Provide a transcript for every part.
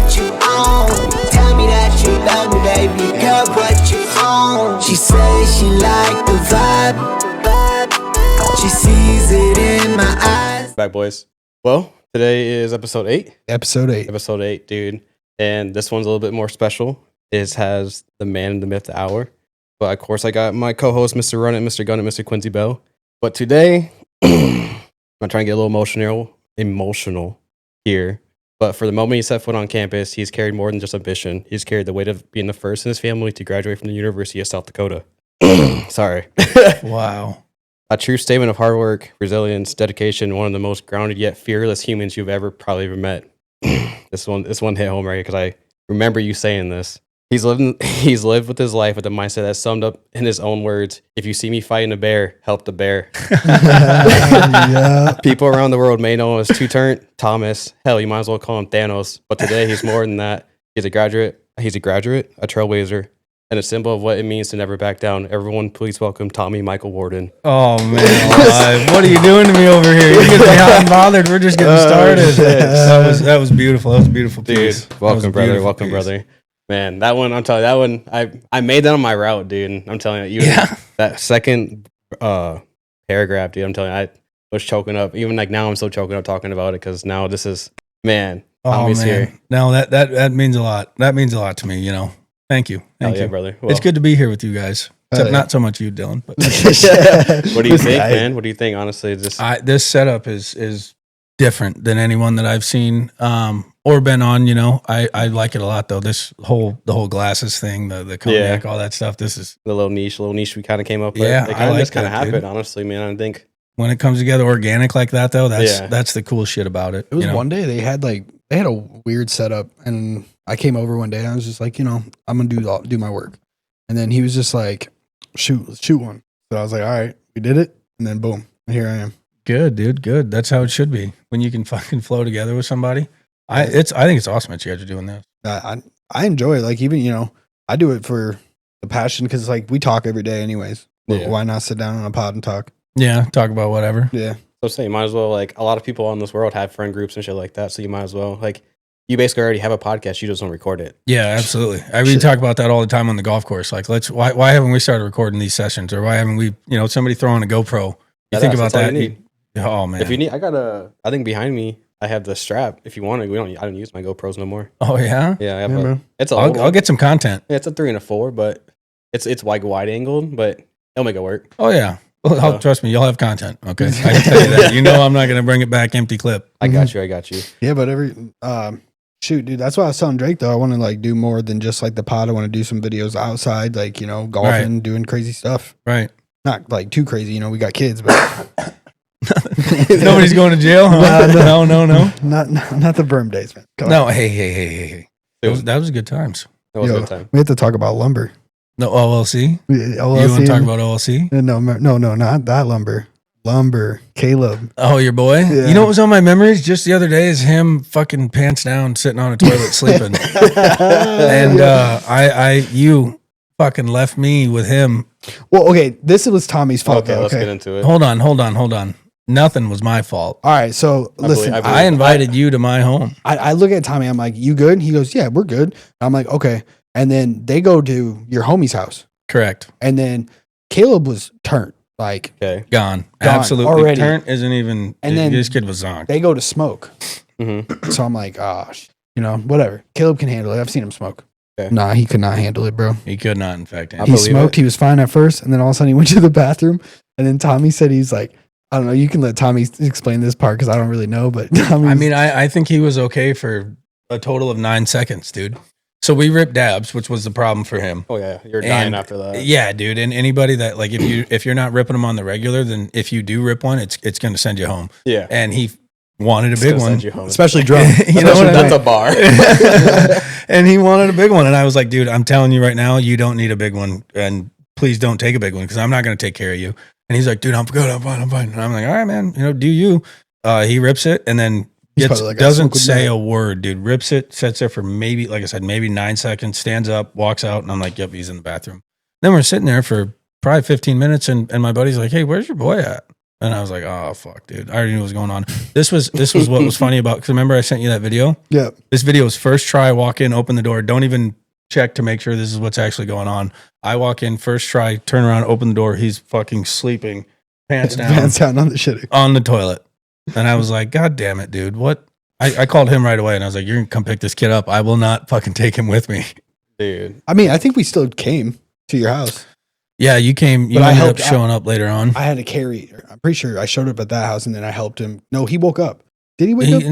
what you own. Tell me that you love me, baby, girl, what you own. She says she like the vibe. She sees it in my eyes. Back, boys. Well, today is episode 8. Episode 8. Episode 8, dude. And this one's a little bit more special. It has the man, the myth, the hour. But of course, I got my co-host, Mr. Run It, Mr. Gun It, Mr. Quincy Bell. But today, I'm trying to get a little emotional here. But for the moment he set foot on campus, he's carried more than just ambition. He's carried the weight of being the first in his family to graduate from the University of South Dakota. Sorry. Wow. A true statement of hard work, resilience, dedication, one of the most grounded yet fearless humans you've probably ever met. This one hit home right because I remember you saying this. He's lived with his life with a mindset that's summed up in his own words. If you see me fighting a bear, help the bear. Yeah. People around the world may know him as Two-Turnt, Thomas. Hell, you might as well call him Thanos. But today he's more than that. He's a graduate, a trailblazer, and a symbol of what it means to never back down. Everyone, please welcome Tommy Michael Worden. Oh, man. What are you doing to me over here? You're getting me hot and bothered. We're just getting started. That was beautiful. That was a beautiful piece. Dude, welcome, brother. Man, that one, I'm telling you, that one, I made that on my route, dude. I'm telling you, that second paragraph, dude, I'm telling you, I was choking up. Even like now, I'm still choking up talking about it because now this is, man, Tommy's here. No, that means a lot. That means a lot to me, you know. Thank you. Thank you, brother. Well, it's good to be here with you guys. Except not so much you, Dillon. But what do you think, man? What do you think, honestly? This setup is different than anyone that I've seen or been on, you know. I like it a lot though. The whole glasses thing, the cognac, all that stuff. This is the little niche we kind of came up with. Yeah, it kind of just happened, dude. Honestly, man. I think when it comes together organic like that though, that's the cool shit about it. It was one day they had a weird setup, and I came over one day and I was just like, you know, I'm gonna do my work, and then he was just like, shoot one. So I was like, all right, we did it, and then boom, here I am. Good, dude. Good. That's how it should be. When you can fucking flow together with somebody. I think it's awesome that you guys are doing this. I enjoy it. Like, even, you know, I do it for the passion because like we talk every day anyways. Yeah. Why not sit down on a pod and talk? Yeah, talk about whatever. Yeah. So say you might as well, like, a lot of people in this world have friend groups and shit like that. So you might as well, like, you basically already have a podcast. You just don't record it. Yeah, absolutely. We talk about that all the time on the golf course. Like, why haven't we started recording these sessions, or why haven't we, you know, somebody throwing a GoPro? You think about that. Oh man! If you need, I think behind me I have the strap. If you want it, I don't use my GoPros no more. Oh yeah, yeah. I have I'll get some content. Yeah, it's a 3 and a 4, but it's wide angled, but it'll make it work. Oh yeah. Well, trust me, you'll have content. Okay, I can tell you that. You know, I'm not gonna bring it back empty clip. I got you. Yeah, but shoot, dude, that's why I was telling Drake though. I want to like do more than just like the pod. I want to do some videos outside, like, you know, golfing, doing crazy stuff. Right. Not like too crazy, you know. We got kids, but. Nobody's going to jail, huh? No. Not the berm days, man. No, hey. That was good times. That was a good time. We have to talk about lumber. No, OLC? OLC. You want to talk about OLC? No, not that lumber. Lumber. Caleb. Oh, your boy? Yeah. You know what was on my memories just the other day is him fucking pants down, sitting on a toilet sleeping. And you fucking left me with him. Well, okay, this was Tommy's fault. Okay, let's get into it. Hold on. Nothing was my fault. All right, so listen. I invited you to my home. I look at Tommy. I'm like, you good? He goes, yeah, we're good. I'm like, okay. And then they go to your homie's house. Correct. And then Caleb was turned. Like, Gone. Absolutely. Already. Turnt isn't even. And then this kid was zonked. They go to smoke. Mm-hmm. So I'm like, you know, whatever. Caleb can handle it. I've seen him smoke. Okay. Nah, he could not handle it, bro. He could not, in fact. He smoked. He was fine at first. And then all of a sudden he went to the bathroom. And then Tommy said he's like, I don't know. You can let Tommy explain this part because I don't really know. But I think he was okay for a total of 9 seconds, dude. So we ripped dabs, which was the problem for him. Oh yeah, you're dying after that. Yeah, dude. And anybody that like if you're not ripping them on the regular, then if you do rip one, it's going to send you home. Yeah. And he wanted a big one, especially drunk. You know what? That's a bar. And he wanted a big one, and I was like, dude, I'm telling you right now, you don't need a big one, and please don't take a big one because I'm not going to take care of you. And he's like, dude, I'm good, I'm fine. And I'm like, all right, man, you know, do you? He rips it, and then doesn't say a word, dude. Rips it, sits there for maybe, like I said, maybe 9 seconds, stands up, walks out, and I'm like, yep, he's in the bathroom. Then we're sitting there for probably 15 minutes, and my buddy's like, hey, where's your boy at? And I was like, oh fuck, dude. I already knew what was going on. This was what was funny about, because remember I sent you that video? Yeah. This video was first try, walk in, open the door, don't even check to make sure this is what's actually going on. I walk in, first try, turn around, open the door, he's fucking sleeping, pants down on the shit. on the toilet. And I was like, God damn it, dude. What? I called him right away and I was like, you're gonna come pick this kid up. I will not fucking take him with me. Dude. I mean, I think we still came to your house. Yeah, you came, you But I ended up helped- showing up later on. I had to carry. I'm pretty sure I showed up at that house and then I helped him. No, he woke up. Did he wake up?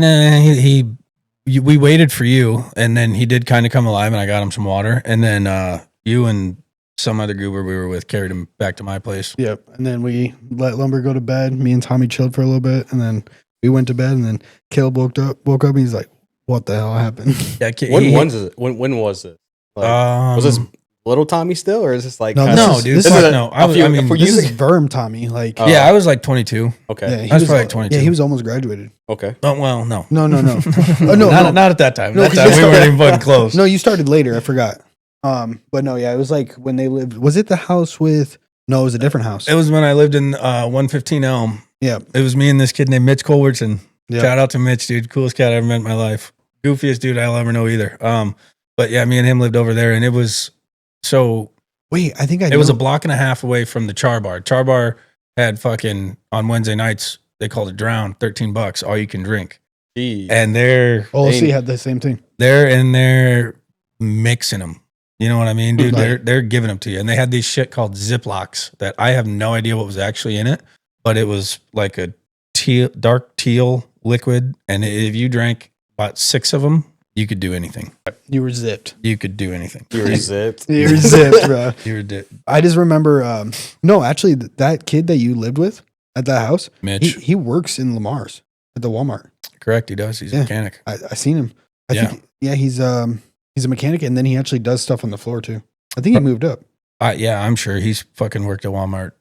We waited for you, and then he did kind of come alive, and I got him some water, and then you and some other goober we were with carried him back to my place. Yep. And then we let Lumber go to bed. Me and Tommy chilled for a little bit, and then we went to bed. And then Caleb woke up, and he's like, "What the hell happened?" Yeah, When was it? Like, was this little Tommy still, or is this like No, kinda- no, dude. this fuck is- no. a few- I mean, for This you- is Verm Tommy. Like, Oh. yeah, I was like 22. Okay. yeah, he I was was probably like 22. Yeah, he was almost graduated. Okay. Oh well, no, No. Oh, no, not at that time. No, That 'cause time you we weren't started- even fucking close. No, you started later. I forgot. But no, yeah, it was like when they lived. Was it the house with? No, it was a different house. It was when I lived in 115 Elm. Yeah. It was me and this kid named Mitch Colbertson. Yeah. Shout out to Mitch, dude. Coolest cat I ever met in my life. Goofiest dude I'll ever know either. But yeah, me and him lived over there, and it was so. Wait, I think It was a block and a half away from the Char Bar. Char Bar had fucking on Wednesday nights. They called it Drown, $13, all you can drink, Jeez. and they're OLC had the same thing. they're mixing them. You know what I mean, dude? Right. They're giving them to you, and they had these shit called Ziplocs that I have no idea what was actually in it, but it was like a dark teal liquid, and if you drank about 6 of them, you could do anything. You were zipped. You could do anything. You were zipped. You were zipped, bro. You were I just remember. No, actually, that kid that you lived with at that house, Mitch. he works in Lamar's at the Walmart. Correct, he does. He's a Yeah. mechanic. I seen him. I Yeah. think, yeah, he's a mechanic, and then he actually does stuff on the floor too. I think he moved up. Yeah, I'm sure he's fucking worked at Walmart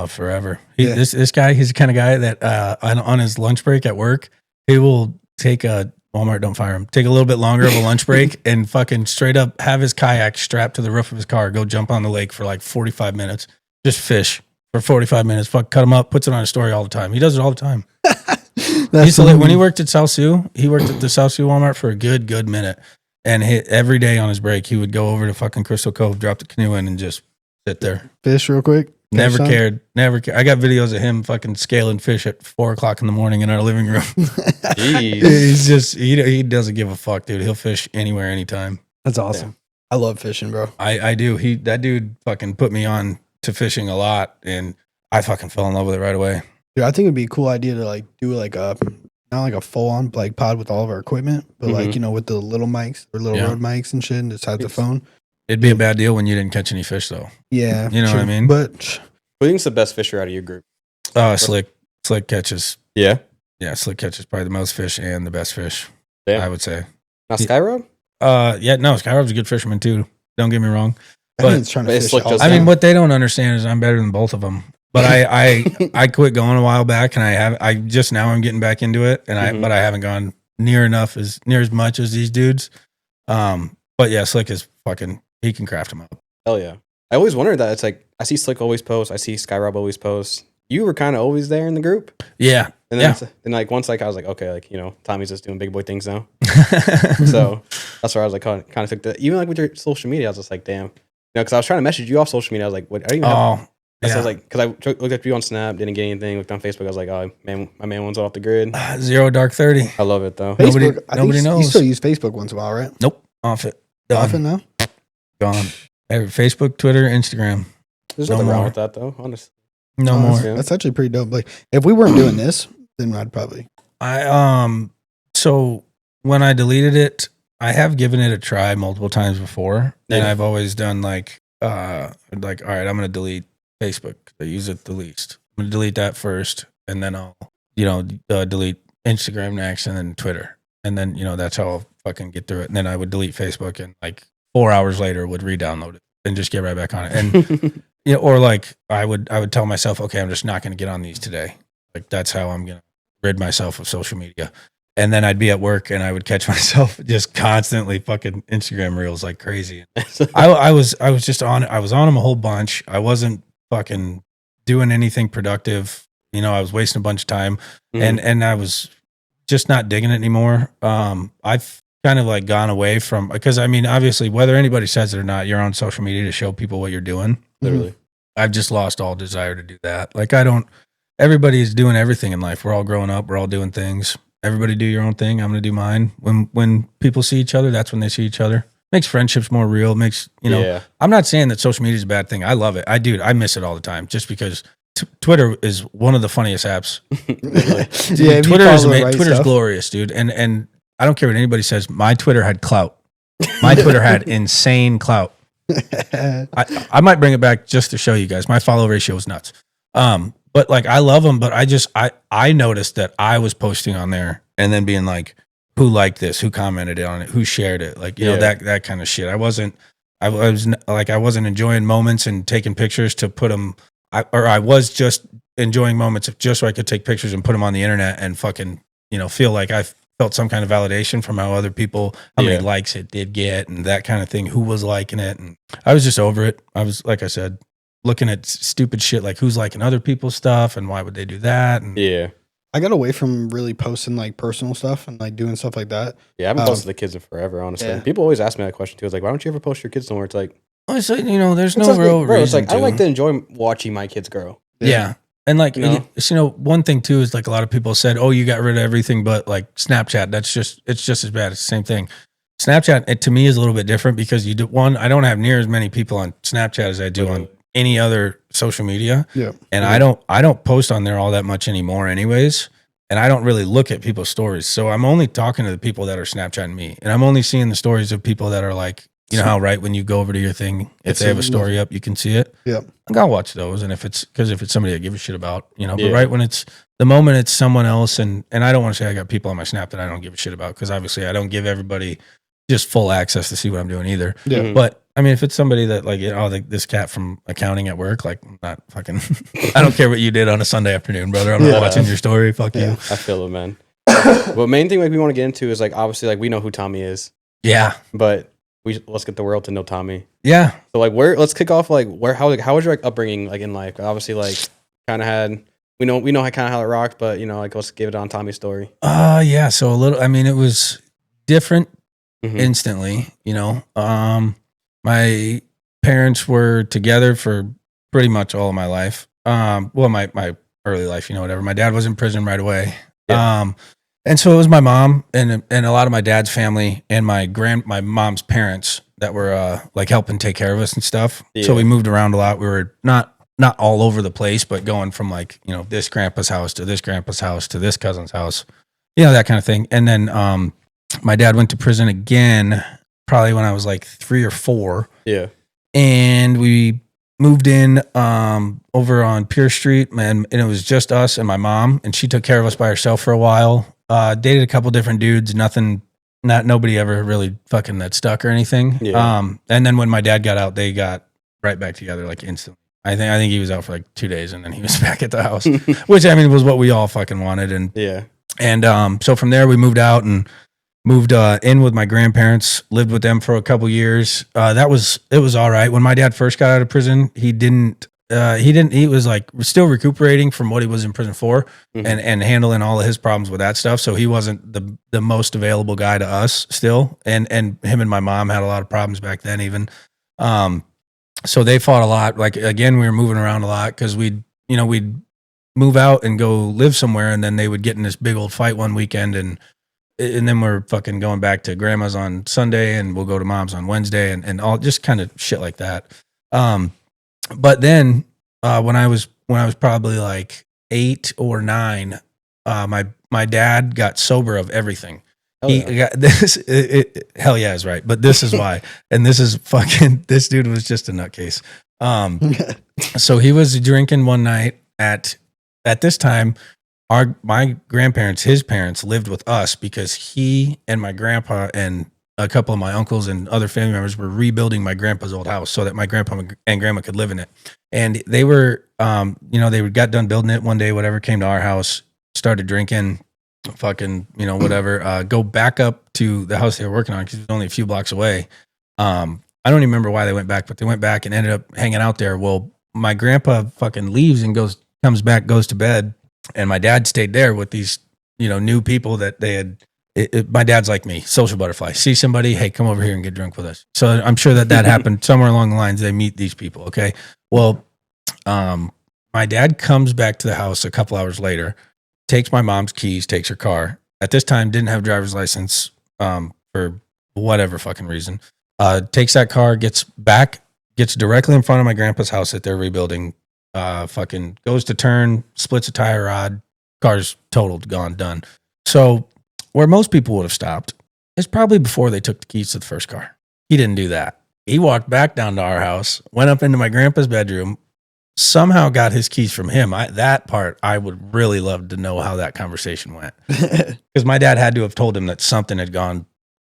forever. Yeah. This guy, he's the kind of guy that on his lunch break at work, he will take a Walmart, don't fire him. Take a little bit longer of a lunch break and fucking straight up have his kayak strapped to the roof of his car, go jump on the lake for like 45 minutes, just fish for 45 minutes, fuck, cut him up, puts it on a story all the time. He does it all the time. When he worked at South Sioux, he worked at the South Sioux Walmart for a good minute. And every day on his break, he would go over to fucking Crystal Cove, drop the canoe in, and just sit there. Fish real quick. Never Catch cared. I got videos of him fucking scaling fish at 4:00 in the morning in our living room. Jeez. He's just he doesn't give a fuck, dude. He'll fish anywhere, anytime. That's awesome. I love fishing, bro. I do. That dude fucking put me on to fishing a lot, and I fucking fell in love with it right away. Dude, I think it'd be a cool idea to like do like a not like a full on like pod with all of our equipment, but like Mhm. with the little mics or little Yeah. road mics and shit, and just have the phone. It'd be a bad deal when you didn't catch any fish, though. Yeah, You know what I mean? But Who think's the best fisher out of your group? Slick catches. Yeah. Yeah, Slick catches probably the most fish and the best fish. Damn. I would say. Not Skyroad? Yeah, no, Skyroad's a good fisherman too. Don't get me wrong. I But- think it's trying to but it's fish. like all just- the I mean, time. what they don't understand is I'm better than both of them. But I quit going a while back, and I just now I'm getting back into it, and but I haven't gone near as much as these dudes. But yeah, Slick is fucking. He can craft them up. Hell yeah. I always wondered that. It's like, I see Slick always post. I see Skyrob always post. You were kind of always there in the group. Yeah, And then, Yeah. then like, once like, I was like, okay, like, Tommy's just doing big boy things now. So that's where I was like, kind of took the, even like with your social media, I was just like, damn. Because I was trying to message you off social media. I was like, what? I don't even have, Oh, so I yeah. was like, because I looked at you on Snap, didn't get anything. Looked on Facebook, I was like, oh man, my man went off the grid. Zero Dark 30. I love it though. Nobody- Facebook, I think nobody you knows. still use Facebook once in a while, right? Nope, off it. Done. Often now. Gone. Facebook, Twitter, Instagram. There's No nothing wrong more. with that though, honestly. No Oh, more. Yeah. That's actually pretty dope. Like if we weren't doing this, then I'd probably. So when I deleted it, I have given it a try multiple times before, and Yeah. I've always done like all right, I'm gonna delete Facebook. I use it the least. I'm gonna delete that first, and then I'll delete Instagram next, and then Twitter, and then that's how I'll fucking get through it. And then I would delete Facebook, and like 4 hours later would re-download it and just get right back on it. And or like I would tell myself, okay, I'm just not gonna get on these today. Like that's how I'm gonna rid myself of social media. And then I'd be at work and I would catch myself just constantly fucking Instagram reels like crazy. I was just on it. I was on them a whole bunch. I wasn't fucking doing anything productive. I was wasting a bunch of time Mhm. and I was just not digging it anymore. I've kind of like gone away from, because I mean, obviously, whether anybody says it or not, you're on social media to show people what you're doing. Literally. I've just lost all desire to do that. Like, everybody's doing everything in life. We're all growing up. We're all doing things. Everybody do your own thing. I'm going to do mine. When people see each other, that's when they see each other. Makes friendships more real. Makes, Yeah. I'm not saying that social media is a bad thing. I love it. I miss it all the time just because Twitter is one of the funniest apps. Yeah, if you Twitter is follow the right Twitter's stuff. glorious, dude. And I don't care what anybody says. My Twitter had clout. My Twitter had insane clout. I might bring it back just to show you guys. My follow ratio was nuts. But like, I love them, but I noticed that I was posting on there and then being like, who liked this, who commented on it, who shared it, like, that kind of shit. I wasn't enjoying moments and taking pictures to put them. I was just enjoying moments just so I could take pictures and put them on the internet and fucking, feel like I felt some kind of validation from how other people, how many likes it did get and that kind of thing, who was liking it. And I was just over it. I was, like I said, looking at stupid shit like who's liking other people's stuff and why would they do that. And Yeah. I got away from really posting like personal stuff and like doing stuff like that. Yeah. I haven't posted the kids in forever, honestly. Yeah. People always ask me that question too. It's like, why don't you ever post your kids somewhere? It's like, honestly, there's it's no like, real bro, reason. it's like, to. I like to enjoy watching my kids grow. Yeah. And like, You know? one thing too is like a lot of people said, oh, you got rid of everything but like Snapchat. It's just as bad. It's the same thing. Snapchat, it to me is a little bit different because I don't have near as many people on Snapchat as I do on any other social media. Yeah. And I don't post on there all that much anymore anyways. And I don't really look at people's stories. So I'm only talking to the people that are Snapchatting me. And I'm only seeing the stories of people that are like, how right when you go over to your thing, if they have a story up, you can see it. Yeah. Like, I'll watch those. And if it's somebody I give a shit about, but right when it's the moment it's someone else. And I don't want to say I got people on my Snap that I don't give a shit about. Cause obviously I don't give everybody just full access to see what I'm doing either. Yeah. But I mean, if it's somebody that like, this cat from accounting at work, like I'm not fucking, I don't care what you did on a Sunday afternoon, brother. I'm not watching your story. Fuck you. I feel it, man. But main thing like we want to get into is like, obviously like we know who Tommy is, Yeah. but let's get the world to know Tommy. Yeah. So like let's kick off like how was your like upbringing like in life? Obviously like kind of had we know kind of how it rocked, but like let's give it on Tommy's story. Yeah. So a little. I mean, it was different Mhm. instantly. My parents were together for pretty much all of my life. Well, my early life, whatever. My dad was in prison right away. Yeah. And so it was my mom and a lot of my dad's family and my mom's parents that were like helping take care of us and stuff. Yeah. So we moved around a lot. We were not all over the place, but going from like, this grandpa's house to this grandpa's house to this cousin's house, that kind of thing. And then my dad went to prison again, probably when I was like 3 or 4. Yeah. And we moved in over on Pierce Street, and it was just us and my mom, and she took care of us by herself for a while. Dated a couple different dudes, nobody ever really fucking that stuck or anything. Yeah. And then when my dad got out, they got right back together like instantly. I think he was out for like 2 days and then he was back at the house, which I mean was what we all fucking wanted. And so from there we moved out and moved in with my grandparents, lived with them for a couple years. It was all right. When my dad first got out of prison, he was like still recuperating from what he was in prison for and handling all of his problems with that stuff. So he wasn't the most available guy to us still. And him and my mom had a lot of problems back then even. So they fought a lot. Like, again, we were moving around a lot because we'd move out and go live somewhere. And then they would get in this big old fight one weekend. And then we're fucking going back to grandma's on Sunday and we'll go to mom's on Wednesday and all just kind of shit like that. But then when I was probably like 8 or 9, my dad got sober of everything. Got this. Hell yeah, is right. But this is why. And this is fucking. This dude was just a nutcase. So he was drinking one night at this time. My grandparents, his parents, lived with us because he and my grandpa and a couple of my uncles and other family members were rebuilding my grandpa's old house so that my grandpa and grandma could live in it. And they were, they got done building it one day, whatever, came to our house, started drinking, fucking, whatever, go back up to the house they were working on because it was only a few blocks away. I don't even remember why they went back, but they went back and ended up hanging out there. Well, my grandpa fucking leaves and comes back, goes to bed. And my dad stayed there with these, new people that they had. My dad's like me, social butterfly. See somebody, hey, come over here and get drunk with us. So I'm sure that happened somewhere along the lines. They meet these people. Okay. Well, my dad comes back to the house a couple hours later, takes my mom's keys, takes her car. At this time, didn't have a driver's license for whatever fucking reason. Takes that car, gets directly in front of my grandpa's house that they're rebuilding. Fucking goes to turn, splits a tire rod, car's totaled, gone, done. So where most people would have stopped is probably before they took the keys to the first car. He didn't do that. He walked back down to our house, went up into my grandpa's bedroom, somehow got his keys from him. That part, I would really love to know how that conversation went. Because my dad had to have told him that something had gone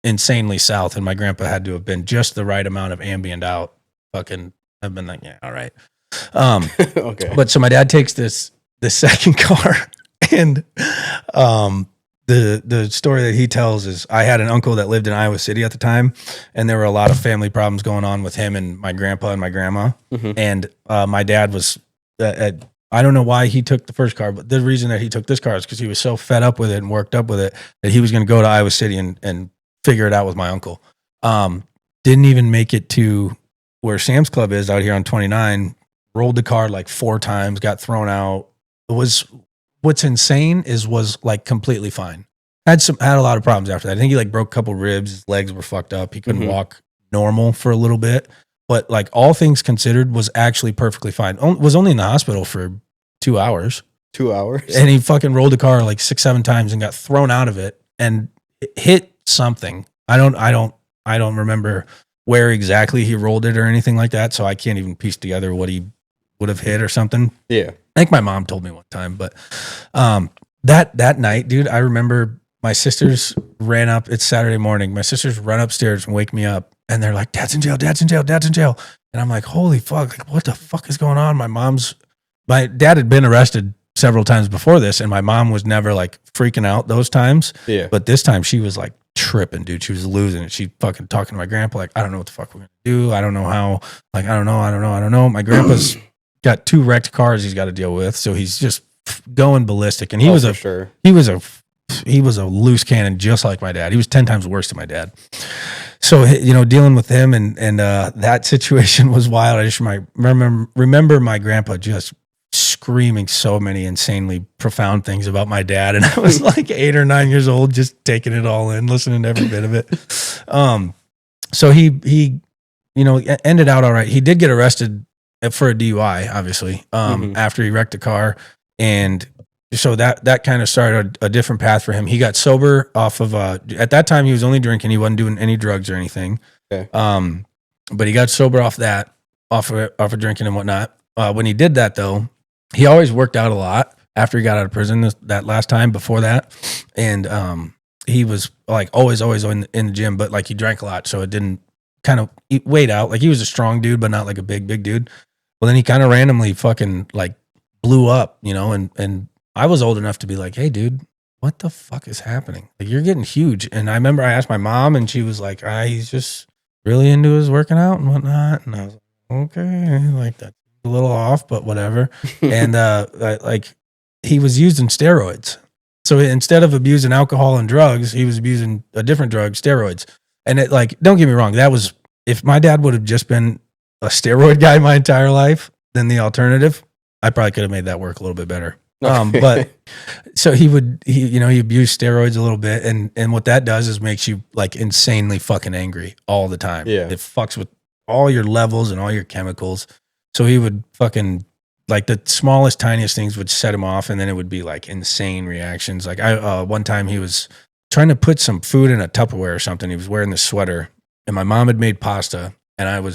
insanely south, and my grandpa had to have been just the right amount of ambient out. Fucking, I've been like, yeah, all right. Okay. But so my dad takes the second car, and the story that he tells is I had an uncle that lived in Iowa City at the time, and there were a lot of family problems going on with him and my grandpa and my grandma. Mhm. And my dad was, I don't know why he took the first car, but the reason that he took this car is because he was so fed up with it and worked up with it that he was going to go to Iowa City and figure it out with my uncle. Didn't even make it to where Sam's Club is out here on 29. Rolled the car like 4 times, got thrown out. What's insane was like completely fine. Had a lot of problems after that. I think he like broke a couple ribs. His legs were fucked up. He couldn't walk normal for a little bit, but like all things considered was actually perfectly fine. Was only in the hospital for 2 hours. 2 hours. And he fucking rolled the car like 6-7 times and got thrown out of it and hit something. I don't remember where exactly he rolled it or anything like that. So I can't even piece together what he would have hit or something. Yeah. I think my mom told me one time, but that night, dude, I remember my sisters ran up. It's Saturday morning. My sisters run upstairs and wake me up, and they're like, "Dad's in jail. Dad's in jail. Dad's in jail." And I'm like, "Holy fuck! Like, what the fuck is going on?" My dad had been arrested several times before this, and my mom was never like freaking out those times. Yeah. But this time she was like tripping, dude. She was losing it. She fucking talking to my grandpa like, "I don't know what the fuck we're gonna do. I don't know how. Like, I don't know. My grandpa's got 2 wrecked cars he's got to deal with, so he's just going ballistic." And he was a loose cannon, just like my dad. He was 10 times worse than my dad. So dealing with him and that situation was wild. I just remember my grandpa just screaming so many insanely profound things about my dad, and I was like 8 or 9 years old, just taking it all in, listening to every bit of it. So he ended out all right. He did get arrested for a DUI, obviously, after he wrecked a car. And so that kind of started a different path for him. He got sober off of, at that time he was only drinking. He wasn't doing any drugs or anything. Okay. But he got sober off of drinking and whatnot. When he did that though, he always worked out a lot after he got out of prison that last time before that. And, he was like always in the gym, but like he drank a lot. So it didn't kind of weighed out. Like he was a strong dude, but not like a big dude. Well, then he kind of randomly fucking like blew up, and I was old enough to be like, "Hey, dude, what the fuck is happening? Like, you're getting huge." And I remember I asked my mom, and she was like, "He's just really into his working out and whatnot." And I was like, "Okay, like that's a little off, but whatever." And like he was using steroids. So instead of abusing alcohol and drugs, he was abusing a different drug, steroids. And it, like, don't get me wrong, that was, if my dad would have just been a steroid guy my entire life, then the alternative, I probably could have made that work a little bit better. But so he abused steroids a little bit, and what that does is makes you like insanely fucking angry all the time. Yeah. It fucks with all your levels and all your chemicals. So he would fucking, like, the smallest, tiniest things would set him off, and then it would be like insane reactions. Like one time he was trying to put some food in a Tupperware or something. He was wearing this sweater, and my mom had made pasta, and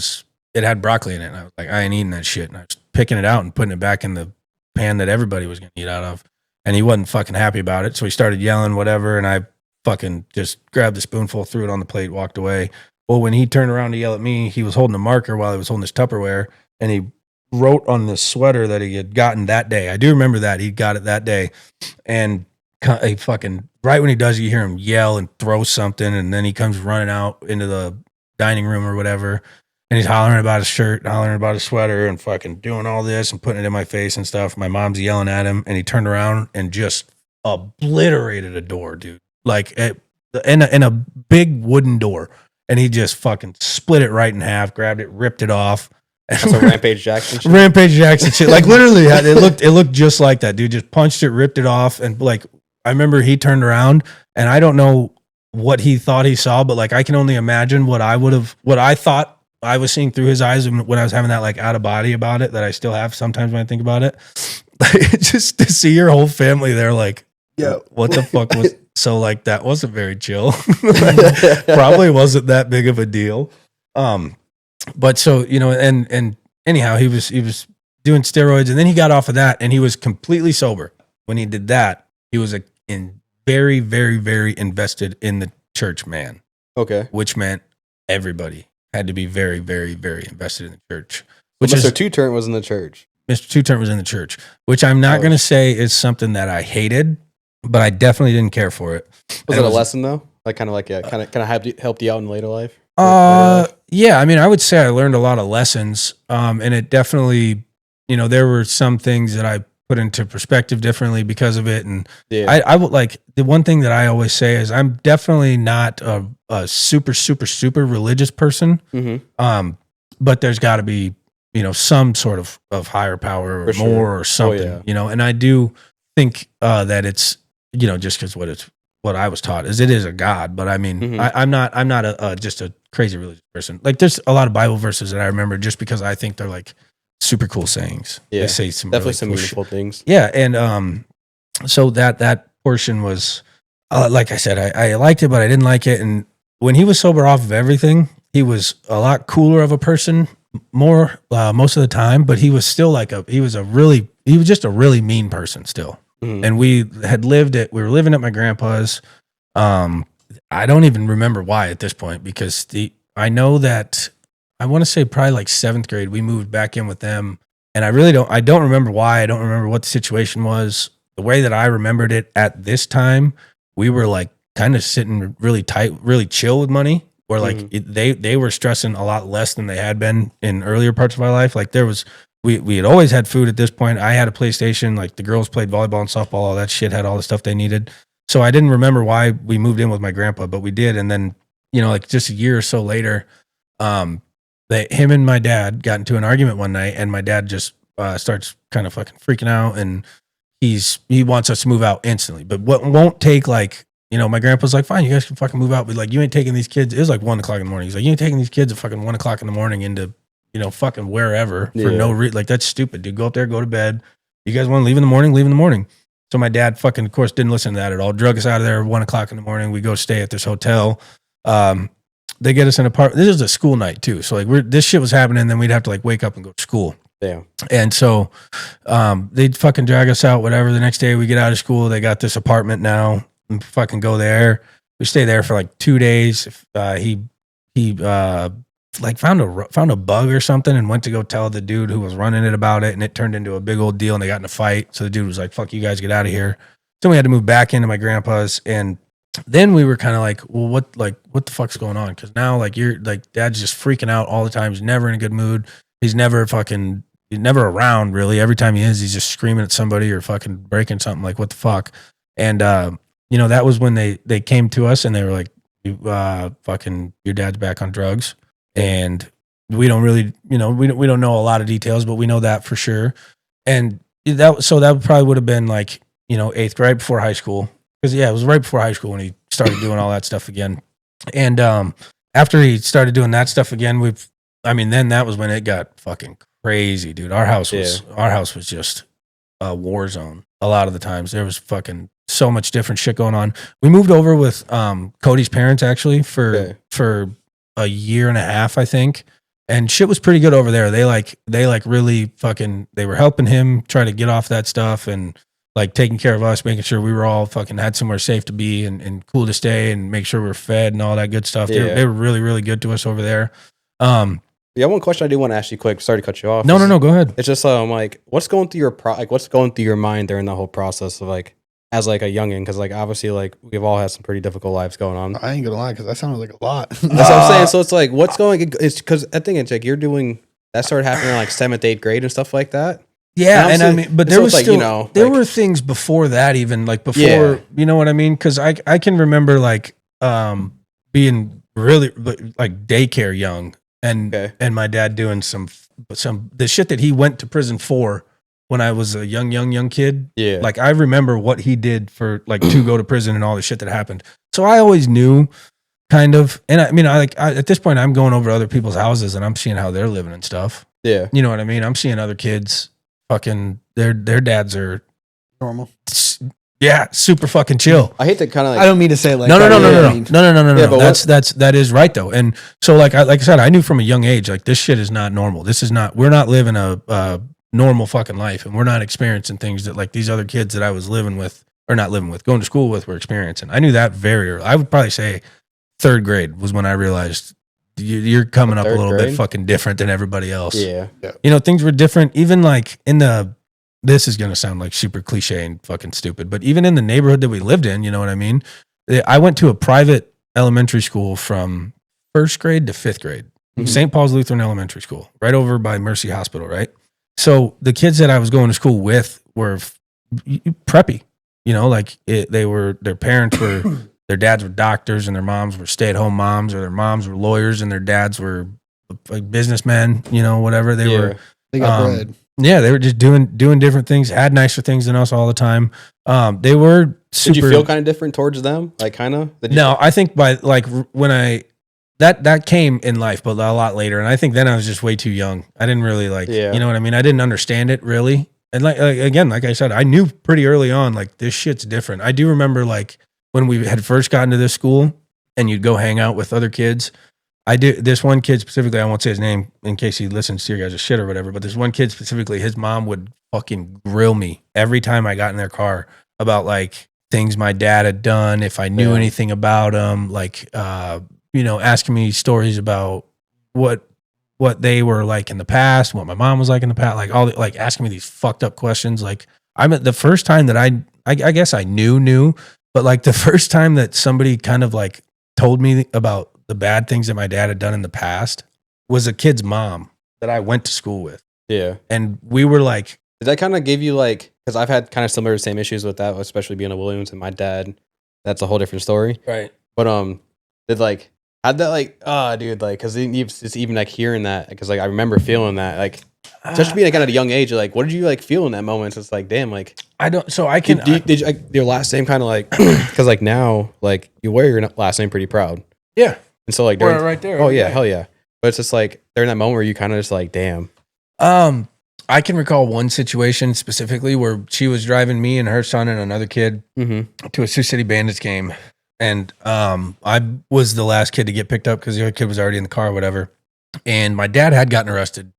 it had broccoli in it. And I was like, I ain't eating that shit. And I was picking it out and putting it back in the pan that everybody was going to eat out of. And he wasn't fucking happy about it. So he started yelling, whatever. And I fucking just grabbed the spoonful, threw it on the plate, walked away. Well, when he turned around to yell at me, he was holding a marker while he was holding his Tupperware. And he wrote on the sweater that he had gotten that day. I do remember that. He got it that day. And he fucking, right when he does, you hear him yell and throw something. And then he comes running out into the dining room or whatever. And and he's hollering about his shirt, hollering about his sweater, and fucking doing all this and putting it in my face and stuff. My mom's yelling at him, and he turned around and just obliterated a door, dude. Like in a big wooden door, and he just fucking split it right in half, grabbed it, ripped it off. That's a Rampage Jackson shit. Rampage Jackson shit. Like literally, it looked just like that, dude. Just punched it, ripped it off, and like I remember he turned around, and I don't know what he thought he saw, but like I can only imagine what I thought I was seeing through his eyes when I was having that like out of body about it that I still have sometimes when I think about it. Like, just to see your whole family there, like, yeah, what the fuck was so like that wasn't very chill. Probably wasn't that big of a deal. But so, you know, and anyhow, he was doing steroids, and then he got off of that, and he was completely sober. When he did that, he was very, very, very invested in the church, man. Okay. Which meant everybody had to be very, very, very invested in the church. Which Mr. Two-Turn was in the church. Mr. Two-Turn was in the church, which I'm not going to say is something that I hated, but I definitely didn't care for it. Was it a lesson though? Like kind of helped you out in later life? Yeah, I mean, I would say I learned a lot of lessons. And it definitely, you know, there were some things that I put into perspective differently because of it. And yeah. I would like the one thing that I always say is I'm definitely not a super, super, super religious person. Mm-hmm. But there's got to be, you know, some sort of higher power or more or something, you know, and I do think that it's, you know, just because what I was taught is it is a God, but I mean, mm-hmm. I'm not just a crazy religious person. Like there's a lot of Bible verses that I remember just because I think they're like super cool sayings. Yeah, they say some definitely really some cool meaningful things. Yeah, and so that portion was like I said, I liked it, but I didn't like it. And when he was sober off of everything, he was a lot cooler of a person, more most of the time. But he was still like he was just a really mean person still. Mm-hmm. And we were living at my grandpa's. I don't even remember why at this point because I know that I want to say probably like 7th grade, we moved back in with them. And I don't remember why. I don't remember what the situation was. The way that I remembered it at this time, we were like kind of sitting really tight, really chill with money. Where like mm-hmm. they were stressing a lot less than they had been in earlier parts of my life. Like we had always had food at this point. I had a PlayStation, like the girls played volleyball and softball, all that shit had all the stuff they needed. So I didn't remember why we moved in with my grandpa, but we did. And then, you know, like just a year or so later, him and my dad got into an argument one night, and my dad just starts kind of fucking freaking out, and he wants us to move out instantly. But what won't take like, you know, my grandpa's like, fine, you guys can fucking move out, but like you ain't taking these kids. It was like 1:00 in the morning. He's like, you ain't taking these kids at fucking 1:00 in the morning into, you know, fucking wherever for no reason. Like that's stupid, dude. Go up there, go to bed. You guys want to leave in the morning? Leave in the morning. So my dad fucking, of course, didn't listen to that at all. Drug us out of there 1:00 in the morning. We go stay at this hotel. They get us an apartment. This is a school night too. So like this shit was happening. And then we'd have to like wake up and go to school. Damn. And so they'd fucking drag us out, whatever. The next day we get out of school. They got this apartment now. And fucking go there. We stay there for like 2 days. He like found a bug or something and went to go tell the dude who was running it about it, and it turned into a big old deal, and they got in a fight. So the dude was like, fuck you guys, get out of here. Then we had to move back into my grandpa's, and then we were kind of like, well, what the fuck's going on? Because now like you're like dad's just freaking out all the time. He's never in a good mood. He's never around really. Every time he is, he's just screaming at somebody or fucking breaking something. Like what the fuck? And you know, that was when they came to us and they were like, fucking your dad's back on drugs. And we don't really, you know, we don't know a lot of details, but we know that for sure. And that probably would have been like, you know, 8th grade, before high school. Because yeah, it was right before high school when he started doing all that stuff again. And after he started doing that stuff again, then that was when it got fucking crazy, dude. Our house was just a war zone. A lot of the times there was fucking so much different shit going on. We moved over with Cody's parents actually for a year and a half, I think. And shit was pretty good over there. They really fucking, they were helping him try to get off that stuff and like taking care of us, making sure we were all fucking had somewhere safe to be and cool to stay and make sure we're fed and all that good stuff. Yeah. They were really, really good to us over there. Yeah, one question I do want to ask you quick. Sorry to cut you off. No, go ahead. It's just like, what's going through your mind during the whole process of like as like a youngin? Because like obviously like we've all had some pretty difficult lives going on. I ain't gonna lie, because that sounded like a lot. That's what I'm saying. So it's like, what's going? It's because I think it's like you're doing that started happening in like 7th, 8th grade and stuff like that. Yeah, and I mean, but there was like, still, you know, there like, were things before that, even like before, Yeah. you know what I mean? Because I can remember like being really like daycare young, and my dad doing some the shit that he went to prison for when I was a young kid. Yeah, Like I remember what he did for like to go to prison and all the shit that happened. So I always knew kind of, and I mean, at this point I'm going over other people's houses and I'm seeing how they're living and stuff. Yeah, you know what I mean? I'm seeing other kids. Fucking their dads are Normal. Yeah, super fucking chill. I hate to kind of like, I don't mean to say it like No. Yeah, but That is right though. And so like I said, I knew from a young age, like this shit is not normal. This is not, we're not living a normal fucking life, and we're not experiencing things that like these other kids that I was living with, or not living with, going to school with, were experiencing. I knew that very early. I would probably say 3rd grade was when I realized you're coming up a little bit fucking different than everybody else. Yeah. You know, things were different. Even like this is going to sound like super cliche and fucking stupid, but even in the neighborhood that we lived in, you know what I mean? I went to a private elementary school from 1st grade to 5th grade, St. Paul's Lutheran Elementary School, right over by Mercy Hospital, right? So the kids that I was going to school with were preppy, you know, like their parents were, their dads were doctors and their moms were stay-at-home moms, or their moms were lawyers and their dads were like businessmen, you know, whatever they were. They got bread. Yeah, they were just doing different things, had nicer things than us all the time. They were super. Did you feel kind of different towards them? Like kind of? No, I think by like when that came in life, but a lot later. And I think then I was just way too young. I didn't really you know what I mean? I didn't understand it really. And like again, like I said, I knew pretty early on, like this shit's different. I do remember like when we had first gotten to this school and you'd go hang out with other kids. I do. This one kid specifically, I won't say his name in case he listens to your guys' shit or whatever, but this one kid specifically, his mom would fucking grill me every time I got in their car about like things my dad had done, if I knew anything about him, like, you know, asking me stories about what they were like in the past, what my mom was like in the past, like all like asking me these fucked up questions. Like the first time that I guess I knew, but like the first time that somebody kind of like told me about the bad things that my dad had done in the past was a kid's mom that I went to school with. Yeah. And we were like, did that kind of give you like, because I've had kind of similar same issues with that, especially being a Williams and my dad, that's a whole different story. Right. But did like, how'd that like, dude, like, because it's even like hearing that, because like I remember feeling that, like, especially being like at a young age, like, what did you like feel in that moment? So it's like, damn, like, I don't, so I can, did you, like, your last name kind of like, because like now, like, you wear your last name pretty proud. Yeah. And so like, right there. Oh yeah, hell yeah. But it's just like during that moment where you kind of just like, damn. I can recall one situation specifically where she was driving me and her son and another kid to a Sioux City Bandits game. And I was the last kid to get picked up because the other kid was already in the car or whatever. And my dad had gotten arrested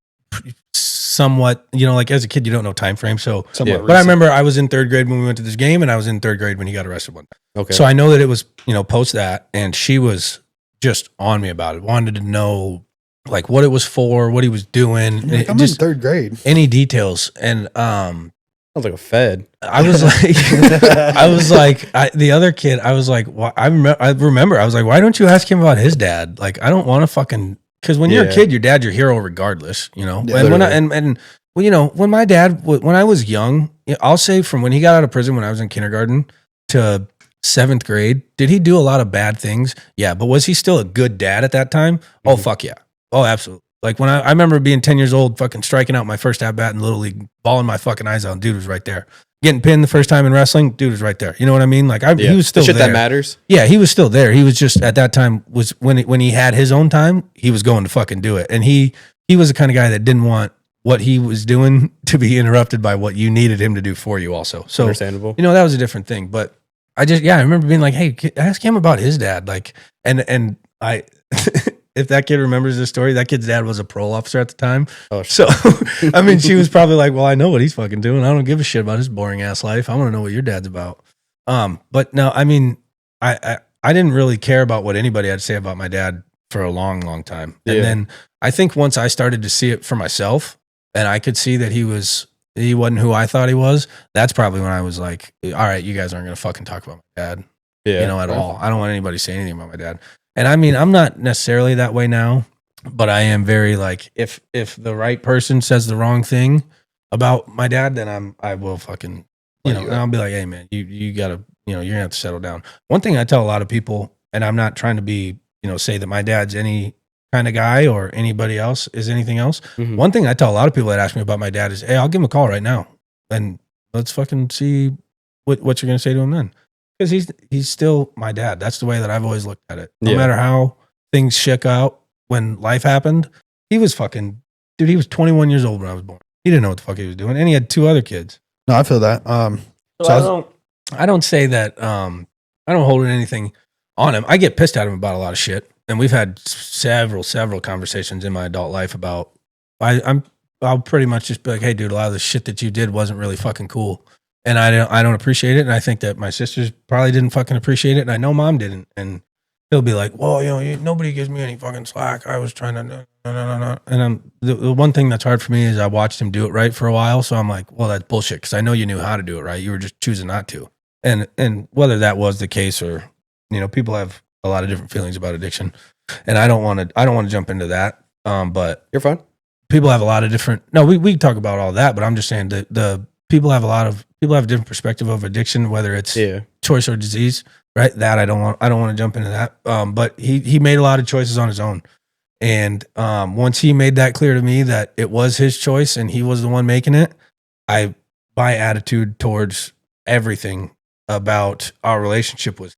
somewhat, you know, like as a kid, you don't know time frame. So, but I remember I was in 3rd grade when we went to this game, and I was in 3rd grade when he got arrested one time. Okay. So I know that it was, you know, post that, and she was just on me about it, wanted to know like what it was for, what he was doing. Like, I'm just in 3rd grade. Any details. And sounds like a fed. I was like, the other kid, I was like, well, I remember, I was like, why don't you ask him about his dad? Like, I don't want to fucking, because when you're a kid, your dad's your hero regardless, you know. Yeah, and well, you know, when my dad, when I was young, I'll say from when he got out of prison when I was in kindergarten to 7th grade, did he do a lot of bad things? Yeah, but was he still a good dad at that time? Mm-hmm. Oh fuck yeah, oh absolutely. Like when I remember being 10 years old, fucking striking out my first at bat in Little League, bawling my fucking eyes out. Dude was right there. Getting pinned the first time in wrestling, dude was right there. You know what I mean? Like he was still the shit there. That matters. Yeah, he was still there. He was just at that time was when he had his own time, he was going to fucking do it. And he was the kind of guy that didn't want what he was doing to be interrupted by what you needed him to do for you also. So understandable. You know, that was a different thing. But I remember being like, hey, ask him about his dad. Like, and I, if that kid remembers this story, that kid's dad was a parole officer at the time. Oh, so, I mean, she was probably like, well, I know what he's fucking doing. I don't give a shit about his boring ass life. I want to know what your dad's about. But no, I mean, I didn't really care about what anybody had to say about my dad for a long, long time. And then I think once I started to see it for myself and I could see that he was he wasn't who I thought he was, that's probably when I was like, all right, you guys aren't going to fucking talk about my dad, at all. I don't want anybody to say anything about my dad. And I mean, I'm not necessarily that way now, but I am very like, if the right person says the wrong thing about my dad, then I will fucking, and I'll be like, hey man, you gotta, you're gonna have to settle down. One thing I tell a lot of people, and I'm not trying to be, say that my dad's any kind of guy or anybody else is anything else. Mhm. One thing I tell a lot of people that ask me about my dad is, hey, I'll give him a call right now and let's fucking see what you're going to say to him then. Because he's still my dad. That's the way that I've always looked at it. No matter how things shook out when life happened, he was fucking, dude, he was 21 years old when I was born. He didn't know what the fuck he was doing. And he had 2 other kids. No, I feel that. I don't say that, I don't hold anything on him. I get pissed at him about a lot of shit. And we've had several conversations in my adult life about, I'll pretty much just be like, hey dude, a lot of the shit that you did wasn't really fucking cool. And I don't appreciate it. And I think that my sisters probably didn't fucking appreciate it. And I know mom didn't. And he'll be like, well, nobody gives me any fucking slack. I was trying to, no. And the one thing that's hard for me is I watched him do it right for a while. So I'm like, well, that's bullshit. Cause I know you knew how to do it right. You were just choosing not to. And whether that was the case or, people have a lot of different feelings about addiction, and I don't want to jump into that. But You're fine. people have a lot of different, no, we can talk about all that, but I'm just saying that the people have a different perspective of addiction, whether it's choice or disease, right? That I don't want to jump into that. But he made a lot of choices on his own. And once he made that clear to me that it was his choice and he was the one making it, my attitude towards everything about our relationship was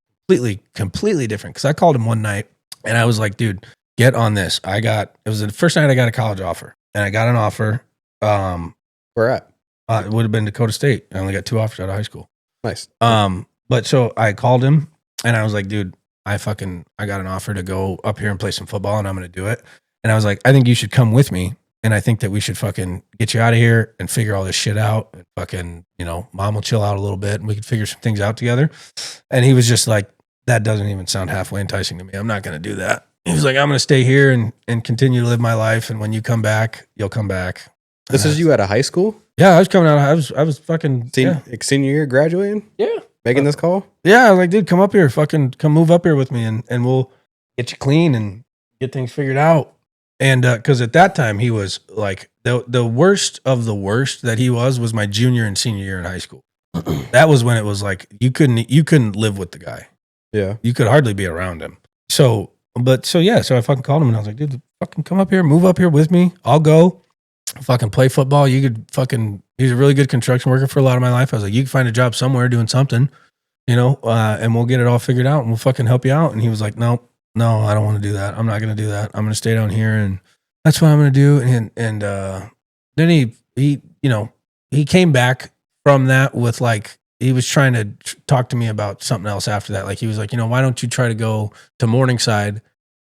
completely different. Cause I called him one night and I was like, dude, get on this. It was the first night I got a college offer, and I got an offer. Where at? It would have been Dakota State. I only got 2 offers out of high school. Nice. But so I called him and I was like, dude, I got an offer to go up here and play some football and I'm going to do it. And I was like, I think you should come with me. And I think that we should fucking get you out of here and figure all this shit out. And fucking, mom will chill out a little bit and we could figure some things out together. And he was just like, that doesn't even sound halfway enticing to me. I'm not going to do that. He was like, I'm going to stay here and continue to live my life. And when you come back, you'll come back. This is you out of high school? Yeah, I was coming out. I was fucking senior year graduating? Yeah. Making this call? Yeah, I was like, dude, come up here. Fucking come move up here with me and we'll get you clean and get things figured out. And because at that time he was like the worst of the worst that he was my junior and senior year in high school. That was when it was like you couldn't live with the guy. Yeah. You could hardly be around him. So I fucking called him and I was like, dude, fucking come up here, move up here with me. I'll go fucking play football. You could he's a really good construction worker for a lot of my life. I was like, you can find a job somewhere doing something, and we'll get it all figured out and we'll fucking help you out. And he was like, no, I don't want to do that. I'm not going to do that. I'm going to stay down here and that's what I'm going to do. And then he came back from that with like, he was trying to talk to me about something else after that. Like he was like, why don't you try to go to Morningside?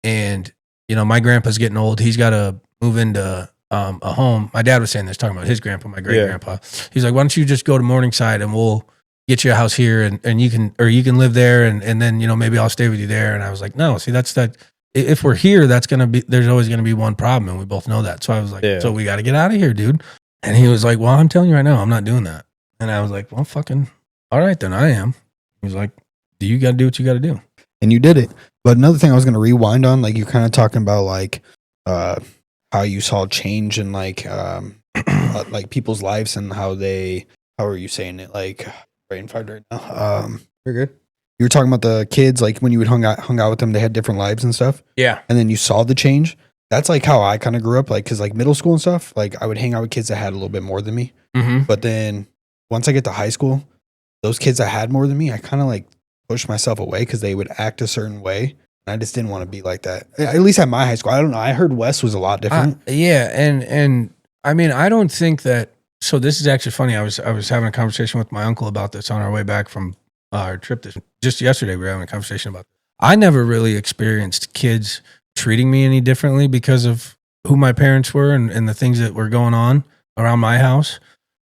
And, my grandpa's getting old. He's got to move into a home. My dad was saying this, talking about his grandpa, my great grandpa. He's like, why don't you just go to Morningside and we'll get you a house here and you can live there. And then, maybe I'll stay with you there. And I was like, no, see, that's that. If we're here, there's always going to be one problem. And we both know that. So I was like, so we got to get out of here, dude. And he was like, well, I'm telling you right now, I'm not doing that. And I was like, well, fucking, all right, then I am. He was like, you got to do what you got to do. And you did it. But another thing I was going to rewind on, like you're kind of talking about like how you saw change in like people's lives and how are you saying it? Like brain fart right now. You're good. You were talking about the kids, like when you would hung out with them, they had different lives and stuff. Yeah. And then you saw the change. That's like how I kind of grew up, like, cause like middle school and stuff, like I would hang out with kids that had a little bit more than me. Mm-hmm. But then once I get to high school, those kids that had more than me, I kind of like pushed myself away because they would act a certain way. And I just didn't want to be like that. At least at my high school. I don't know. I heard Wes was a lot different. Yeah. And I mean, I don't think that, so this is actually funny. I was having a conversation with my uncle about this on our way back from our trip. Just yesterday, we were having a conversation about this. I never really experienced kids treating me any differently because of who my parents were and the things that were going on around my house.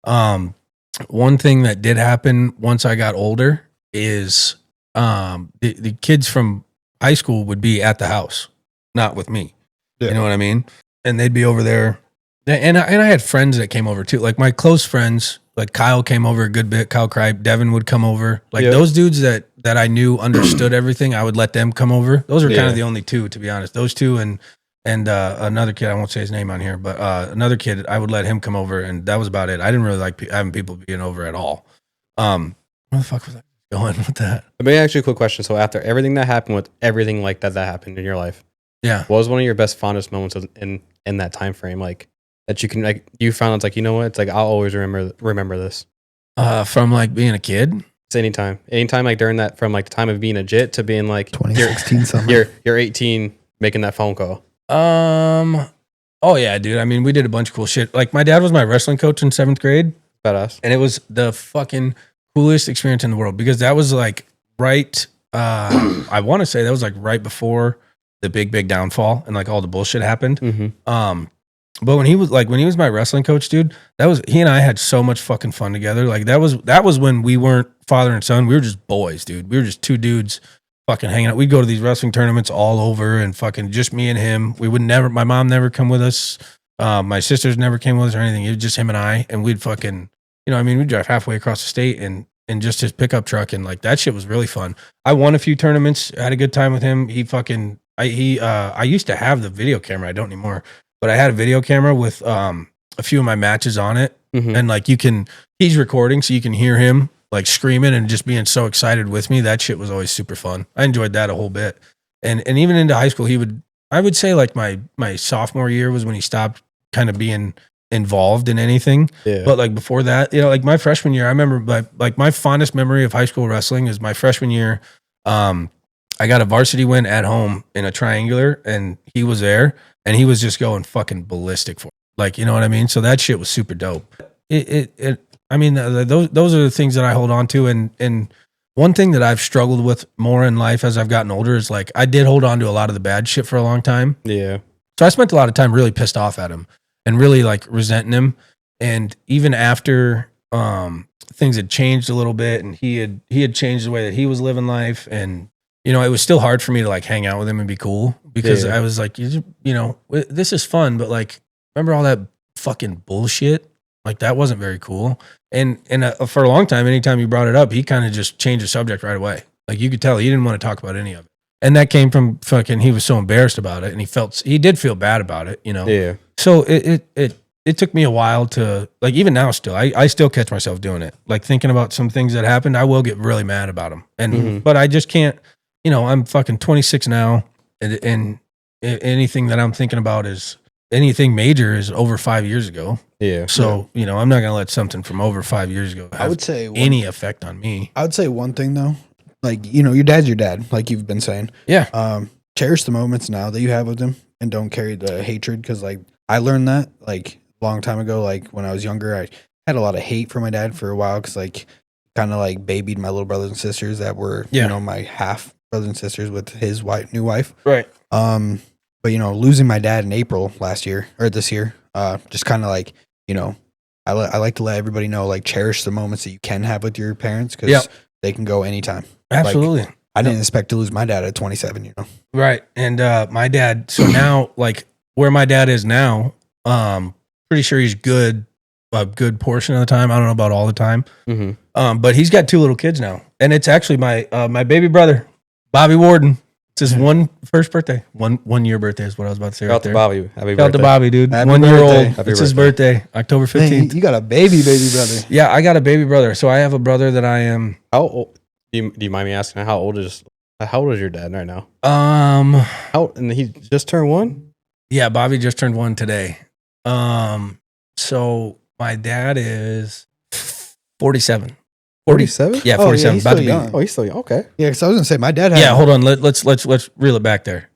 One thing that did happen once I got older is the kids from high school would be at the house, not with me. Yeah. You know what I mean? And they'd be over there And I had friends that came over too. Like my close friends, like Kyle came over a good bit. Kyle Kripe, Devin would come over. Like those dudes that I knew understood everything, I would let them come over. Those are kind of the only two, to be honest. Those two and another kid, I won't say his name on here, but another kid, I would let him come over, and that was about it. I didn't really like having people being over at all. Where the fuck was I going with that? Let me ask you a quick question. So after everything that happened, with everything like that happened in your life, yeah, what was one of your best fondest moments in that time frame? Like that you can like you found it's like, you know what? It's like I'll always remember this. From like being a kid. It's anytime like during that, from like the time of being a jit to being like 2016 summer. You're 18 making that phone call. Oh yeah, dude. I mean, we did a bunch of cool shit. Like my dad was my wrestling coach in 7th grade. Badass. And it was the fucking coolest experience in the world because that was like right. I want to say that was like right before the big downfall and like all the bullshit happened. Mm-hmm. But when he was my wrestling coach, dude, he and I had so much fucking fun together. Like that was when we weren't father and son. We were just boys, dude. We were just two dudes fucking hanging out. We'd go to these wrestling tournaments all over and fucking just me and him. We would never, my mom never come with us. My sisters never came with us or anything. It was just him and I, and we'd fucking, we'd drive halfway across the state and just his pickup truck. And like that shit was really fun. I won a few tournaments, had a good time with him. I used to have the video camera. I don't anymore. But I had a video camera with a few of my matches on it. Mm-hmm. And like he's recording so you can hear him like screaming and just being so excited with me. That shit was always super fun. I enjoyed that a whole bit. And even into high school, I would say like my sophomore year was when he stopped kind of being involved in anything. Yeah. But like before that, like my freshman year, I remember like my fondest memory of high school wrestling is my freshman year. I got a varsity win at home in a triangular and he was there. And he was just going fucking ballistic for it. Like, you know what I mean? So that shit was super dope. Those are the things that I hold on to. And one thing that I've struggled with more in life as I've gotten older is like, I did hold on to a lot of the bad shit for a long time. Yeah. So I spent a lot of time really pissed off at him and really like resenting him. And even after, things had changed a little bit and he had changed the way that he was living life. And, it was still hard for me to like hang out with him and be cool because I was like, this is fun, but like, remember all that fucking bullshit? Like that wasn't very cool. And for a long time, anytime you brought it up, he kind of just changed the subject right away. Like you could tell he didn't want to talk about any of it. And that came from fucking, he was so embarrassed about it and he did feel bad about it, Yeah. So it took me a while to like, even now still, I still catch myself doing it. Like thinking about some things that happened, I will get really mad about them. And, but I just can't, I'm fucking 26 now and anything that I'm thinking about is anything major is over 5 years ago. Yeah. So, I'm not going to let something from over 5 years ago have I would say any effect on me. I would say one thing though, like, your dad's your dad, like you've been saying. Yeah. Cherish the moments now that you have with him and don't carry the hatred. Cause like I learned that like a long time ago, like when I was younger, I had a lot of hate for my dad for a while. Cause like kind of like babied my little brothers and sisters that were, my half brothers and sisters with his new wife. Right. But losing my dad in April this year, just kind of like, I like to let everybody know, like cherish the moments that you can have with your parents because they can go anytime. Absolutely. Like, I didn't expect to lose my dad at 27, Right. And my dad, so now like where my dad is now, pretty sure he's good a good portion of the time. I don't know about all the time. Mm-hmm. But he's got 2 little kids now. And it's actually my baby brother, Bobby Worden. It's his first birthday. One year birthday is what I was about to say. Shout out to Bobby. Happy Shout out birthday. to Bobby, dude. Happy 1 year birthday. old. Happy It's his birthday, October 15th. Man, you got a baby brother. Yeah, I got a baby brother. So I have a brother that I am. How old? Do you mind me asking how old is your dad right now? And he just turned 1? Yeah, Bobby just turned 1 today. So my dad is 47. 47? Yeah, Oh, 47. yeah, he's about still to be. young. Oh, he's still young. Okay. Yeah, because I was gonna say my dad had. Yeah, hold on. Let's reel it back there.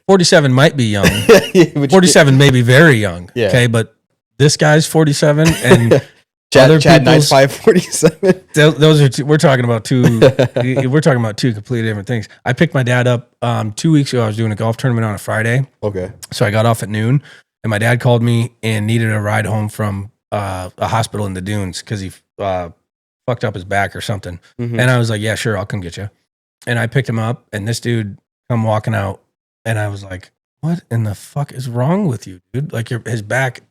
47 might be young. But 47 may be very young. Yeah. Okay, but this guy's 47 and Chad other people's 9547. those are two, we're talking about two completely different things. I picked my dad up 2 weeks ago. I was doing a golf tournament on a Friday. Okay. So I got off at noon and my dad called me and needed a ride home from a hospital in the dunes because he fucked up his back or something. Mm-hmm. And I was like, yeah, sure, I'll come get you. And I picked him up and this dude come walking out and I was like, what in the fuck is wrong with you, dude? Like his back,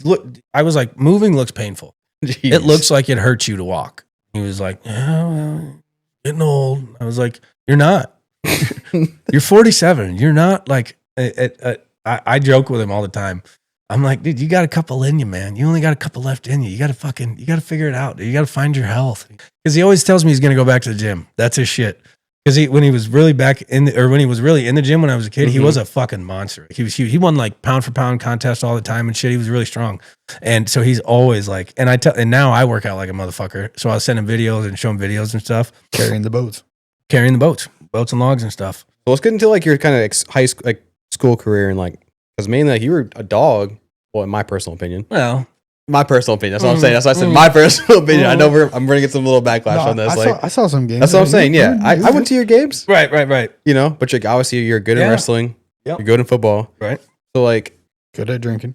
look, I was like, moving looks painful. Jeez. It looks like it hurts you to walk. He was like, yeah, well, getting old. I was like, you're not. You're 47. You're not like, I joke with him all the time. I'm like, dude, you got a couple in you, man. You only got a couple left in you. You got to figure it out. You got to find your health. Because he always tells me he's going to go back to the gym. That's his shit. Because when he was really when he was really in the gym when I was a kid, he was a fucking monster. He won like pound for pound contests all the time and shit. He was really strong. And so he's always like, and now I work out like a motherfucker. So I was sending videos and showing videos and stuff. Carrying the boats Boats and logs and stuff. Well, let's get into like your kind of high school, like school career and like, because mainly like you were a dog. Well, in my personal opinion. Well, my personal opinion. That's what I'm saying. That's why I said my personal opinion. I know I'm going to get some little backlash on this. I saw some games. That's what I'm saying. Yeah. I went to your games. right. You know, but obviously you're good in wrestling. Yep. You're good in football. Right. So like. Good at drinking.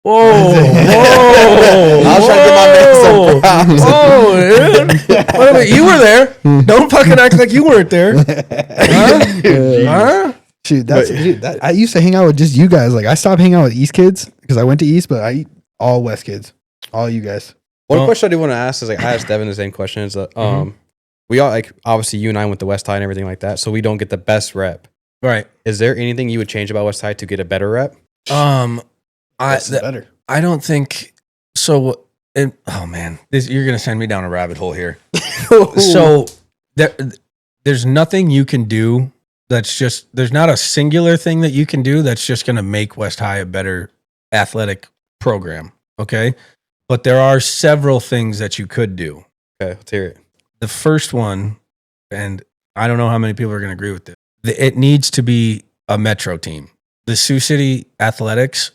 Whoa. I was trying to give my man some props. Oh, dude. Wait a minute, you were there. Don't fucking act like you weren't there. Huh? Shoot, I used to hang out with just you guys. Like I stopped hanging out with East kids because I went to East, but I all West kids, all you guys. One question I do want to ask is like I asked Devin the same question. Is we all like obviously you and I went to West High and everything like that, so we don't get the best rep. Right. Is there anything you would change about West High to get a better rep? Better. I don't think so. Oh man, you're gonna send me down a rabbit hole here. So there's nothing you can do. There's not a singular thing that you can do that's just going to make West High a better athletic program. Okay. But there are several things that you could do. Okay. Let's hear it. The first one, and I don't know how many people are going to agree with this, it needs to be a metro team. The Sioux City Athletics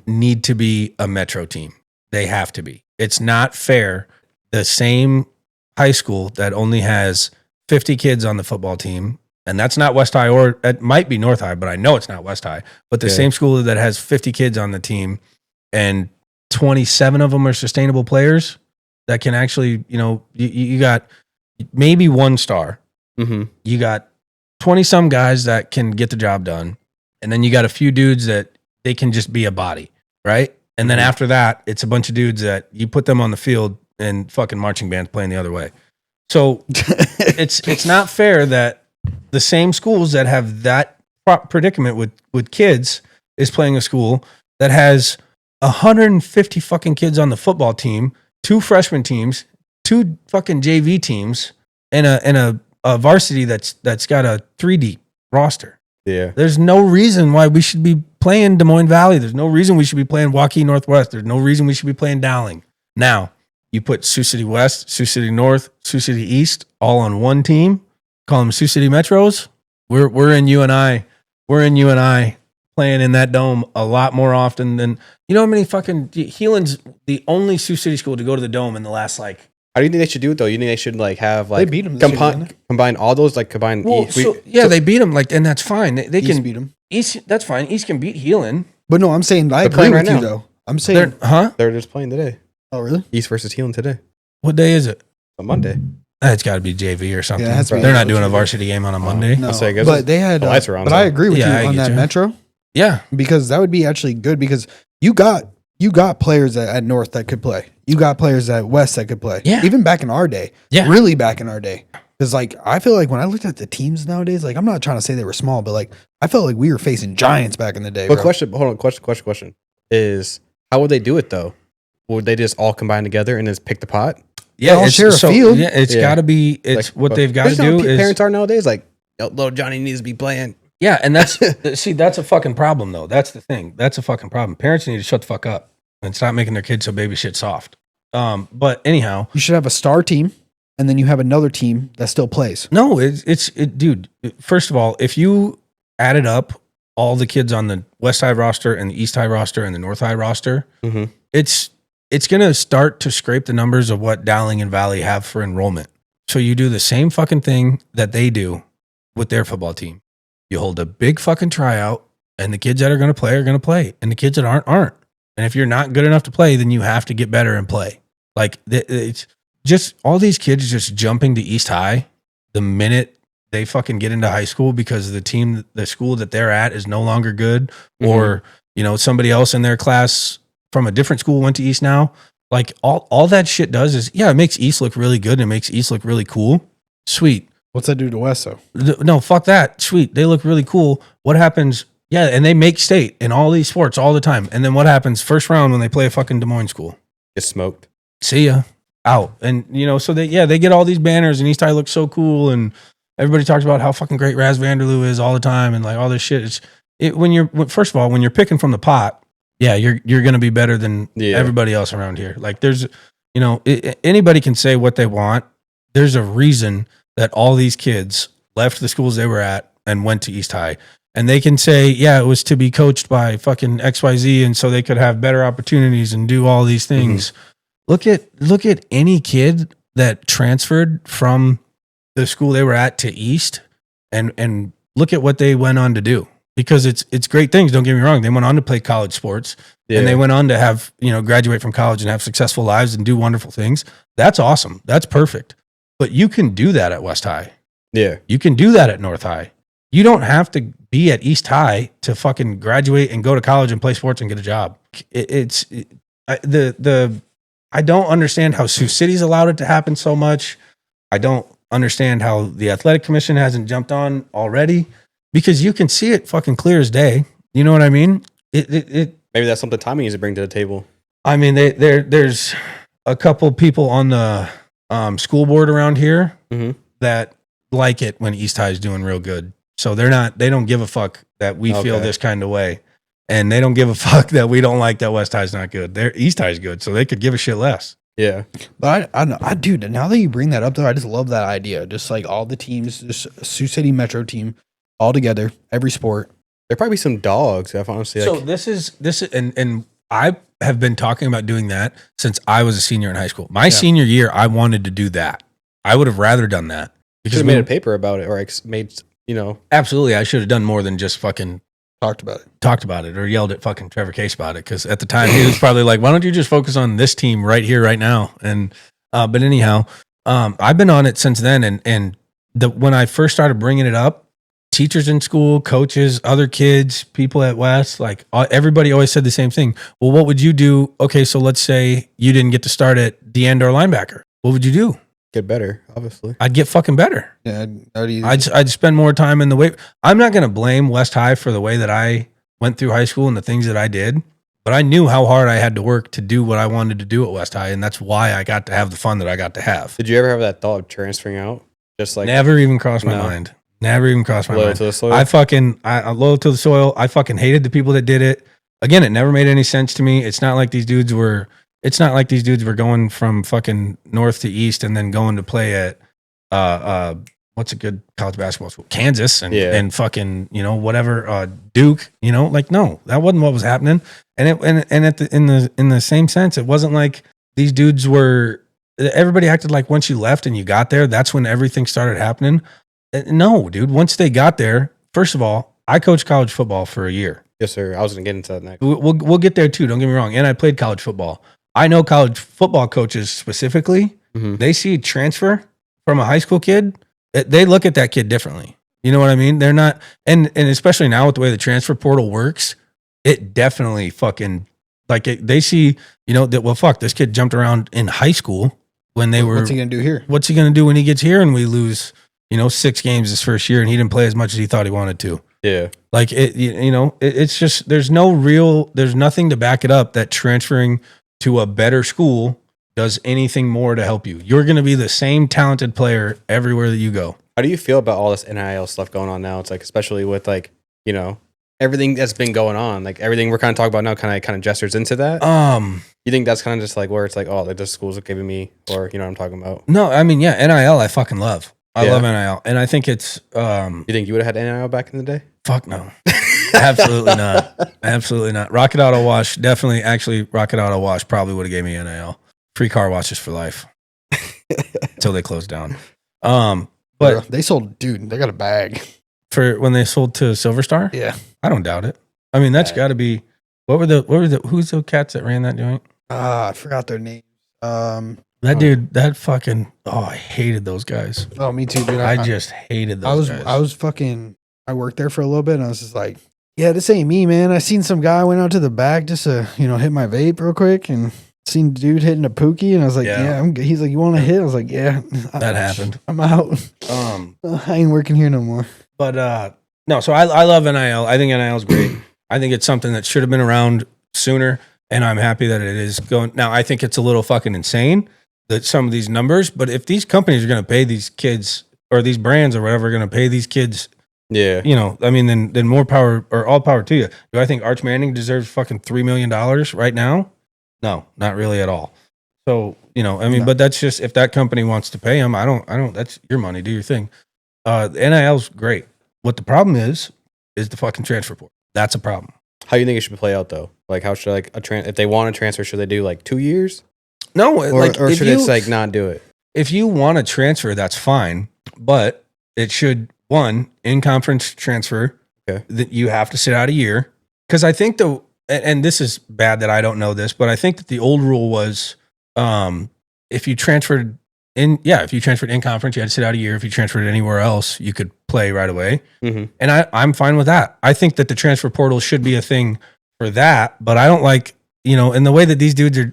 need to be a metro team. They have to be. It's not fair. The same high school that only has 50 kids on the football team, and that's not West High, or it might be North High, but I know it's not West High. But the same school that has 50 kids on the team and 27 of them are sustainable players that can actually, you got maybe one star. You got 20 some guys that can get the job done. And then you got a few dudes that they can just be a body, right? And then after that, it's a bunch of dudes that you put them on the field and fucking marching bands playing the other way. So it's not fair that the same schools that have that predicament with kids is playing a school that has 150 fucking kids on the football team, 2 freshman teams, 2 fucking JV teams, and a varsity that's got a 3 deep roster. Yeah. There's no reason why we should be playing Des Moines Valley. There's no reason we should be playing Waukee Northwest. There's no reason we should be playing Dowling. Now, you put Sioux City West, Sioux City North, Sioux City East all on one team. Call them Sioux City Metros. We're in UNI. We're in UNI playing in that dome a lot more often than how many fucking Heelan's the only Sioux City school to go to the dome in the last like. How do you think they should do it though? You think they should like have like they beat them combine all those like combine? Well, they beat them like, and that's fine. They East can beat them. East. That's fine. East can beat Heelan. But no, I'm saying I They're agree playing with right you now. though. I'm saying, They're just playing today. oh really? East versus Heelan today. What day is it? On Monday. It's got to be JV or something. Yeah, it has to be They're not doing a varsity game on a Monday. No, I'll say, I guess but they had. the lights are on, but so- I agree with Yeah, I you on get that you. Metro Yeah. because that would be actually good because you got players at North that could play. You got players at West that could play. Yeah. Even back in our day. Yeah. Really back in our day. Because like I feel like when I looked at the teams nowadays, like I'm not trying to say they were small, but like I felt like we were facing giants back in the day. But bro. question is how would they do it though? Would they just all combine together and just pick the pot? Yeah, all share a field. Yeah, it's Yeah. got to be. It's Like, what they've got to There's no do is. parents are nowadays like little Johnny needs to be playing. Yeah, and that's that's a fucking problem though. That's the thing. That's a fucking problem. Parents need to shut the fuck up and stop making their kids so baby shit soft. But anyhow, You should have a star team, and then you have another team that still plays. no, dude. First of all, if you added up all the kids on the West High roster and the East High roster and the North High roster, it's gonna start to scrape the numbers of what Dowling and Valley have for enrollment. So you do the same fucking thing that they do with their football team. You hold a big fucking tryout, and the kids that are gonna play are gonna play, and the kids that aren't. And if you're not good enough to play, then you have to get better and play. Like it's just all these kids just jumping to East High the minute they fucking get into high school because the school that they're at is no longer good, or somebody else in their class from a different school went to East now. Like all that shit does is, it makes East look really good and it makes East look really cool. Sweet. What's that do to West though? No, fuck that. Sweet. They look really cool. What happens? Yeah, and they make state in all these sports all the time. And then what happens first round when they play a fucking Des Moines school? Get smoked. See ya. Out. And so they get all these banners and East High looks so cool and everybody talks about how fucking great Raz Vanderloo is all the time and like all this shit. When you're picking from the pot, you're going to be better than everybody else around here. Like there's, anybody can say what they want. There's a reason that all these kids left the schools they were at and went to East High. And they can say, it was to be coached by fucking XYZ and so they could have better opportunities and do all these things. Look at any kid that transferred from the school they were at to East and look at what they went on to do. Because it's great things, don't get me wrong. They went on to play college sports and they went on to have, graduate from college and have successful lives and do wonderful things. That's awesome. That's perfect. But you can do that at West High. Yeah. You can do that at North High. You don't have to be at East High to fucking graduate and go to college and play sports and get a job. I don't understand how Sioux City's allowed it to happen so much. I don't understand how the athletic commission hasn't jumped on already, because you can see it fucking clear as day. You know what I mean? Maybe that's something Tommy needs to bring to the table. I mean, there's a couple people on the school board around here that like it when East High is doing real good. So they don't give a fuck that we feel this kind of way. And they don't give a fuck that we don't like that West High's not good. East High's good. So they could give a shit less. Yeah. But I dude, now that you bring that up though, I just love that idea. Just like all the teams, just a Sioux City Metro team all together, every sport. There'd probably be some dogs. If honestly, so this is and I have been talking about doing that since I was a senior in high school. My senior year, I wanted to do that. I would have rather done that. Because made a paper about it, or made, Absolutely. I should have done more than just fucking talked about it or yelled at fucking Trevor Case about it. Because at the time he was probably like, why don't you just focus on this team right here, right now? And, but anyhow, I've been on it since then. And when I first started bringing it up, teachers in school, coaches, other kids, people at West, like everybody always said the same thing. Well, what would you do? Okay. So let's say you didn't get to start at the end or linebacker. What would you do? Get better, obviously. I'd get fucking better. Yeah, I'd spend more time in the way. I'm not going to blame West High for the way that I went through high school and the things that I did, but I knew how hard I had to work to do what I wanted to do at West High, and that's why I got to have the fun that I got to have. Did you ever have that thought of transferring out? Just like never even crossed my mind. Never even crossed my mind. Loyal to the soil. I'm loyal to the soil. I fucking hated the people that did it. Again, it never made any sense to me. It's not like these dudes were going from fucking north to east and then going to play at what's a good college basketball school? Kansas and fucking, whatever, Duke, like, no, that wasn't what was happening. And in the same sense, it wasn't like these dudes were, everybody acted like once you left and you got there, that's when everything started happening. No, dude, once they got there, first of all, I coached college football for a year. Yes, sir. I was going to get into that next. We'll get there too. Don't get me wrong. And I played college football. I know college football coaches specifically, they see a transfer from a high school kid. They look at that kid differently. You know what I mean? They're not, and especially now with the way the transfer portal works, it definitely fucking, like they see, that, well, fuck, this kid jumped around in high school when they were. What's he going to do here? What's he going to do when he gets here and we lose, 6 games his first year and he didn't play as much as he thought he wanted to? Yeah. Like it's just, there's nothing to back it up that transferring to a better school does anything more to help you. You're going to be the same talented player everywhere that you go. How do you feel about all this NIL stuff going on now? It's like, especially with like, everything that's been going on, like everything we're kind of talking about now kind of gestures into that. You think that's kind of just like where it's like, oh, like the schools are giving me, or what I'm talking about? No, I mean, yeah, NIL I fucking love. I love NIL. And I think it's You think you would have had NIL back in the day? Fuck no. Absolutely not. Absolutely not. Rocket Auto Wash, definitely. Actually, Rocket Auto Wash probably would have gave me NIL. Free car washes for life until they closed down. But they sold, dude, they got a bag for when they sold to Silver Star. Yeah, I don't doubt it. I mean, that's got to be. Who's the cats that ran that joint? I forgot their names. That dude, that fucking, I hated those guys. Oh, me too, dude. I just hated those guys. I worked there for a little bit and I was just like, yeah, this ain't me, man. I seen some guy went out to the back just to, hit my vape real quick and seen dude hitting a pookie and I was like, he's like, you want to hit? I was like, yeah. That happened. I'm out. I ain't working here no more. But no, so I love NIL. I think NIL is great. I think it's something that should have been around sooner, and I'm happy that it is going. Now, I think it's a little fucking insane that some of these numbers, but if these companies are going to pay these kids or these brands or whatever are going to pay these kids, then more power or all power to you. Do I think Arch Manning deserves fucking $3 million right now? No, not really at all. So, but that's just, if that company wants to pay him, I don't, that's your money, do your thing. NIL's great. What the problem is the fucking transfer portal. That's a problem. How do you think it should play out though? Like, how should if they want to transfer, should they do like 2 years? No, or should it not do it? If you want to transfer, that's fine, but it should in conference transfer. Okay. That you have to sit out a year, because I think and this is bad that I don't know this, but I think that the old rule was if you transferred in conference, you had to sit out a year. If you transferred anywhere else, you could play right away. Mm-hmm. And I'm fine with that. I think that the transfer portal should be a thing for that, but I don't like, in the way that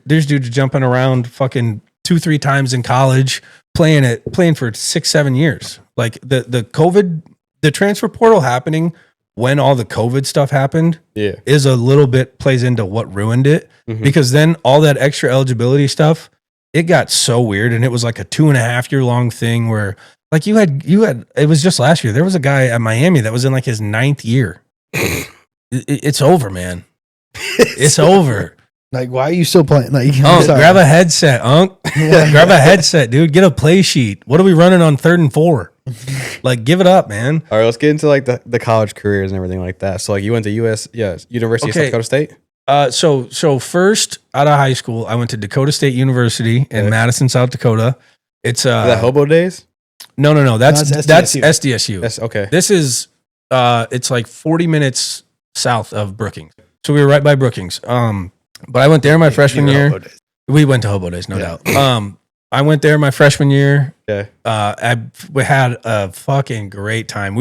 there's dudes jumping around fucking 2-3 times in college, playing for 6-7 years. Like the transfer portal happening when all the COVID stuff happened is a little bit plays into what ruined it, because then all that extra eligibility stuff, it got so weird, and it was like a 2.5 year long thing where like you had it was just last year. There was a guy at Miami that was in like his 9th year. It's over, man. It's over. Like, why are you still playing? Like, grab a headset, grab a headset, dude. Get a play sheet. What are we running on 3rd and 4? Like, give it up, man. All right, let's get into like the college careers and everything like that. So like, you went to University of South Dakota State. So first out of high school, I went to Dakota State University in Madison, South Dakota. It's Is that Hobo Days? No. That's SDSU. That's okay. This is it's like 40 minutes south of Brookings. So we were right by Brookings. But I went there my freshman year. We went to Hobo Days, no doubt. I went there my freshman year. Okay. We had a fucking great time.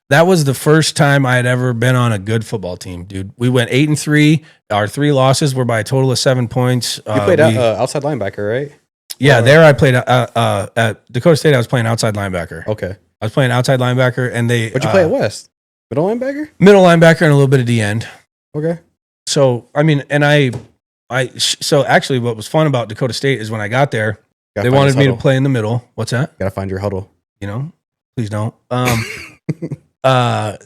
That was the first time I had ever been on a good football team, dude. We went 8-3. Our 3 losses were by a total of 7 points. You played outside linebacker, right? Yeah, there I played at Dakota State. I was playing outside linebacker. Okay. I was playing outside linebacker, and What'd you play at West? Middle linebacker? Middle linebacker and a little bit of D end. Okay. So I mean, and so actually, what was fun about Dakota State is when I got there, they wanted me to play in the middle. What's that? Gotta find your huddle. Please don't.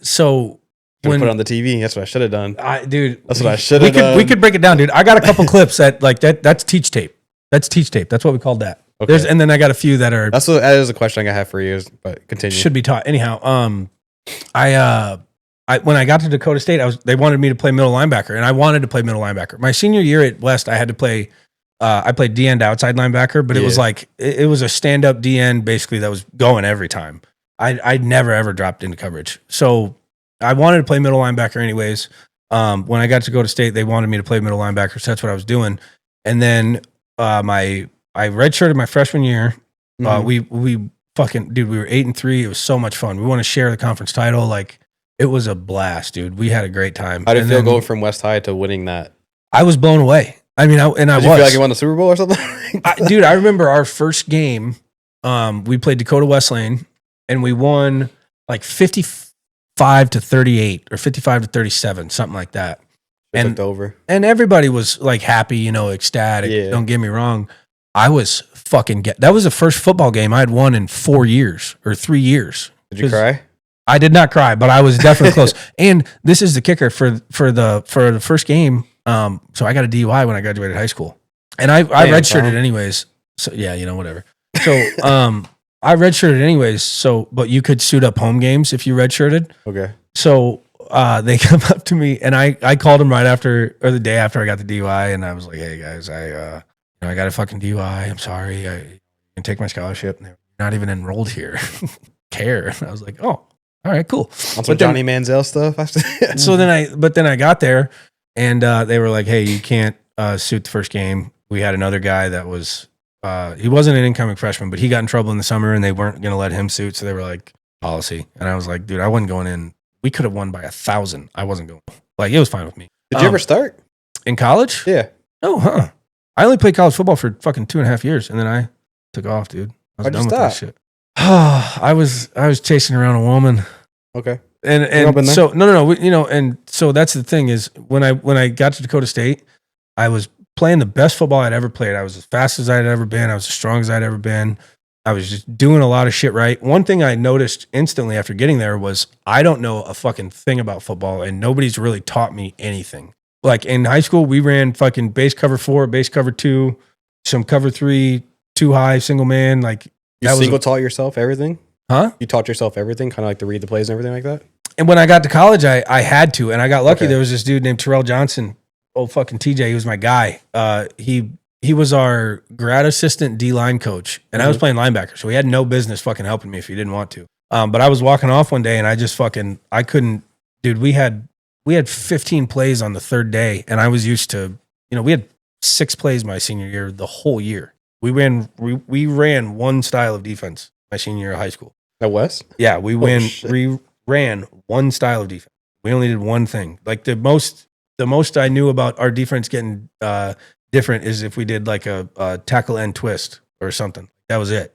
So when put it on the TV, that's what I should have done. That's what I should have done. We could break it down, dude. I got a couple clips that like that. That's teach tape. That's teach tape. That's what we called that. Okay. And then I got a few that are. That is a question I have for you. But continue. Should be taught anyhow. When I got to Dakota State, they wanted me to play middle linebacker, and I wanted to play middle linebacker. My senior year at West, I had to play. I played D end outside linebacker, but it was like it was a stand up D end basically that was going every time. I'd never ever dropped into coverage, so I wanted to play middle linebacker anyways. When I got to go to State, they wanted me to play middle linebacker, so that's what I was doing. And then I redshirted my freshman year. We fucking dude, we were 8-3. It was so much fun. We want to share the conference title. Like, it was a blast, dude. We had a great time. How did it feel going from West High to winning that? I was blown away. I mean, did you feel like you won the Super Bowl or something? Dude, I remember our first game. We played Dakota Wesleyan, and we won like 55-38 or 55-37, something like that. And over. And everybody was like happy, ecstatic. Yeah. Don't get me wrong. I was fucking that was the first football game I had won in 4 years or 3 years. Did you cry? I did not cry, but I was definitely close. And this is the kicker for the first game. So I got a DUI when I graduated high school, and I redshirted anyways. So yeah, whatever. So I redshirted anyways. So, but you could suit up home games if you redshirted. Okay. So they come up to me, and I called them right after or the day after I got the DUI, and I was like, "Hey guys, I got a fucking DUI. I'm sorry. I can take my scholarship. And they're not even enrolled here. Care." And I was like, "Oh, all right, cool." On some Johnny Manziel stuff. So then I got there, and they were like, "Hey, you can't suit the first game." We had another guy that was he wasn't an incoming freshman, but he got in trouble in the summer and they weren't going to let him suit. So they were like, policy. And I was like, dude, I wasn't going in. We could have won by 1,000. I wasn't going. Like, it was fine with me. Did you ever start? In college? Yeah. No, I only played college football for fucking 2.5 years. And then I took off, dude. I was Why'd you done with that stop? shit. I was chasing around a woman. Okay. And so, no. And so that's the thing is when I got to Dakota State, I was playing the best football I'd ever played. I was as fast as I'd ever been. I was as strong as I'd ever been. I was just doing a lot of shit right. One thing I noticed instantly after getting there was I don't know a fucking thing about football and nobody's really taught me anything. Like in high school, we ran fucking base cover 4, base cover 2, some cover 3, 2 high, single man. Like you taught yourself everything? Huh? You taught yourself everything, kind of like to read the plays and everything like that? And when I got to college, I had to, and I got lucky. Okay. There was this dude named Terrell Johnson, old fucking TJ. He was my guy. He was our grad assistant D-line coach, and I was playing linebacker, so he had no business fucking helping me if he didn't want to. But I was walking off one day, and I just I couldn't, dude. We had 15 plays on the third day, and I was used to, we had 6 plays my senior year, the whole year. We ran one style of defense my senior year of high school. At West? Yeah, we ran one style of defense. We only did one thing. Like the most I knew about our defense getting different is if we did like a tackle end twist or something. That was it.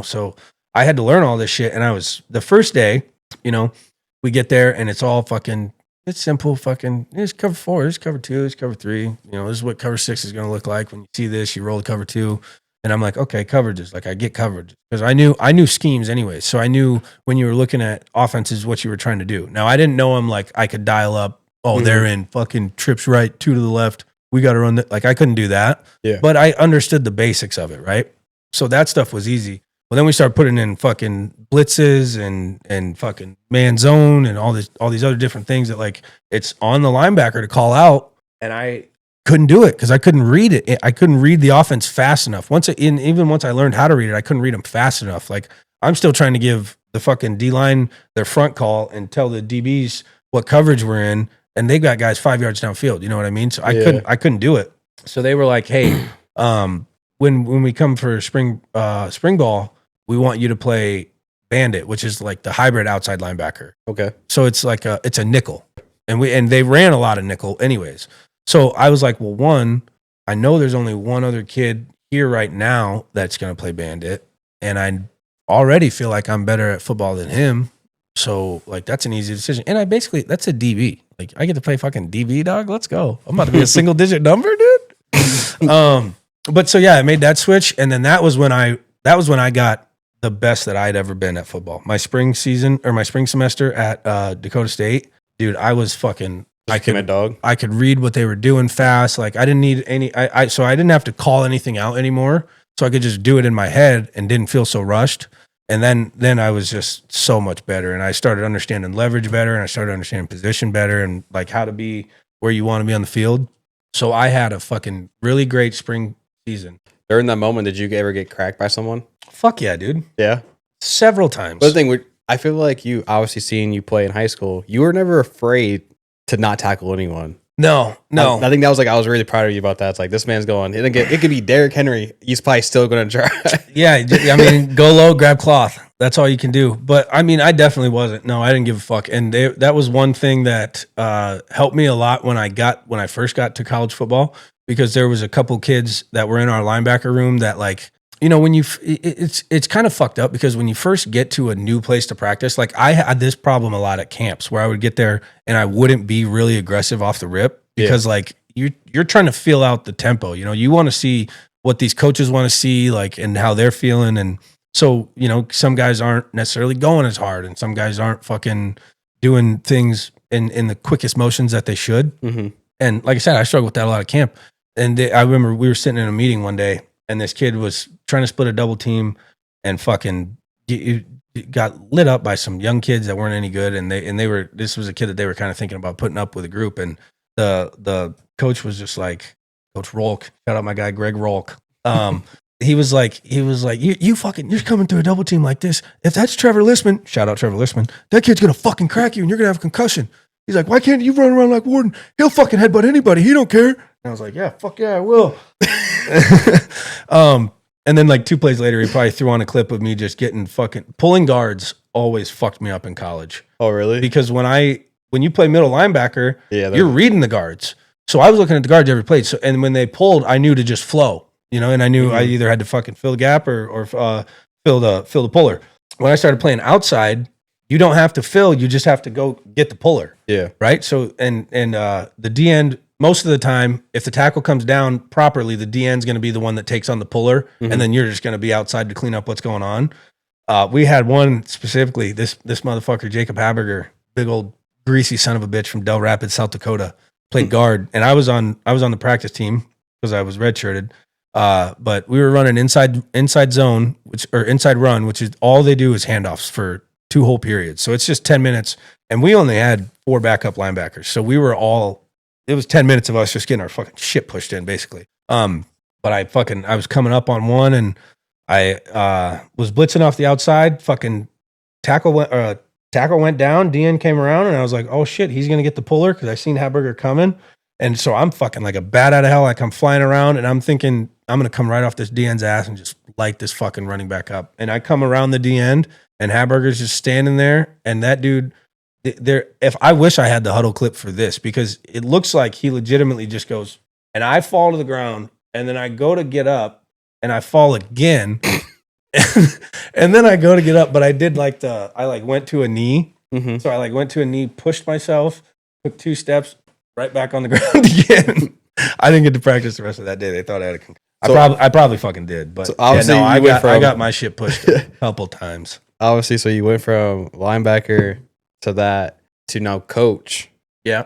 So I had to learn all this shit. And I was the first day, we get there and it's all fucking, it's simple fucking, here's cover 4, here's cover 2, here's cover 3. This is what cover 6 is going to look like. When you see this, you roll the cover 2. And I'm like, okay, coverages. Like I get coverage because I knew schemes anyway. So I knew when you were looking at offenses, what you were trying to do. Now I didn't know them like I could dial up. Oh, they're in fucking trips right, 2 to the left. We got to run that. Like I couldn't do that. Yeah. But I understood the basics of it, right? So that stuff was easy. Well, then we started putting in fucking blitzes and fucking man zone and all these other different things that like it's on the linebacker to call out, and I couldn't do it because I couldn't read it. I couldn't read the offense fast enough. Even once I learned how to read it, I couldn't read them fast enough. Like I'm still trying to give the fucking D-line their front call and tell the DBs what coverage we're in, and they got guys 5 yards downfield. You know what I mean? So I couldn't do it. So they were like, "Hey, when we come for spring ball, we want you to play bandit, which is like the hybrid outside linebacker." Okay. So it's like it's a nickel, and they ran a lot of nickel anyways. So I was like, well, one, I know there's only one other kid here right now that's going to play bandit, and I already feel like I'm better at football than him. So like that's an easy decision. And that's a DB. Like I get to play fucking DB, dog. Let's go. I'm about to be a single digit number, dude. But so yeah, I made that switch, and then that was when I got the best that I'd ever been at football. My spring semester at Dakota State, dude, I was fucking. I could read what they were doing fast. Like I didn't need any. So I didn't have to call anything out anymore. So I could just do it in my head and didn't feel so rushed. And then I was just so much better. And I started understanding leverage better, and I started understanding position better, and like how to be where you want to be on the field. So I had a fucking really great spring season. During that moment, did you ever get cracked by someone? Fuck yeah, dude. Yeah, several times. But the thing, I feel like you obviously seeing you play in high school, you were never afraid to not tackle anyone. No. I think that was I was really proud of you about that. It's like this man's going. It could be Derrick Henry. He's probably still going to try. Yeah, I mean, go low, grab cloth. That's all you can do. But I mean, I definitely wasn't. No, I didn't give a fuck. And that was one thing that helped me a lot when I first got to college football, because there was a couple kids that were in our linebacker room that like. When it's kind of fucked up because when you first get to a new place to practice, like I had this problem a lot at camps where I would get there and I wouldn't be really aggressive off the rip because like you're trying to feel out the tempo. You want to see what these coaches want to see, like, and how they're feeling. And so, some guys aren't necessarily going as hard and some guys aren't fucking doing things in the quickest motions that they should. Mm-hmm. And like I said, I struggled with that a lot at camp. And I remember we were sitting in a meeting one day, and this kid was trying to split a double team and fucking got lit up by some young kids that weren't any good. And this was a kid that they were kind of thinking about putting up with a group. And the coach was just like, Coach Rolk, shout out my guy, Greg Rolk. He was like, you're coming through a double team like this. If that's Trevor Listman, shout out Trevor Listman, that kid's going to fucking crack you and you're going to have a concussion. He's like, why can't you run around like Worden? He'll fucking headbutt anybody. He don't care. And I was like, yeah, fuck yeah, I will. And then like 2 plays later, he probably threw on a clip of me just getting fucking pulling guards. Always fucked me up in college Oh, really? because when you play middle linebacker, Yeah, you're reading the guards. So I was looking at the guards every play. So and when they pulled, I knew to just flow, and I knew I either had to fucking fill the gap or fill the puller. When I started playing outside, you don't have to fill, you just have to go get the puller. Yeah. Right. So and the D end, most of the time, if the tackle comes down properly, the D end's going to be the one that takes on the puller, and then you're just going to be outside to clean up what's going on. We had one specifically, this motherfucker, Jacob Haberger, big old greasy son of a bitch from Del Rapids, South Dakota, played guard, and I was on the practice team because I was redshirted. But we were running inside zone, inside run, which is all they do is handoffs for 2 whole periods. So it's just 10 minutes, and we only had 4 backup linebackers. So it was 10 minutes of us just getting our fucking shit pushed in, basically. But I was coming up on one, and I was blitzing off the outside. Fucking tackle went down. DN came around, and I was like, "Oh shit, he's gonna get the puller," because I seen Haberger coming, and so I'm fucking like a bat out of hell. Like I'm flying around, and I'm thinking I'm gonna come right off this DN's ass and just light this fucking running back up. And I come around the DN, and Haberger's just standing there, and that dude. If I wish I had the huddle clip for this, because it looks like he legitimately just goes, and I fall to the ground, and then I go to get up, and I fall again, and then I go to get up, but I did I went to a knee, so I went to a knee, pushed myself, took 2 steps, right back on the ground again. I didn't get to practice the rest of that day. They thought I had a concussion. I probably fucking did, but obviously I got my shit pushed a couple times. Obviously, so you went from linebacker to that to now coach. Yeah.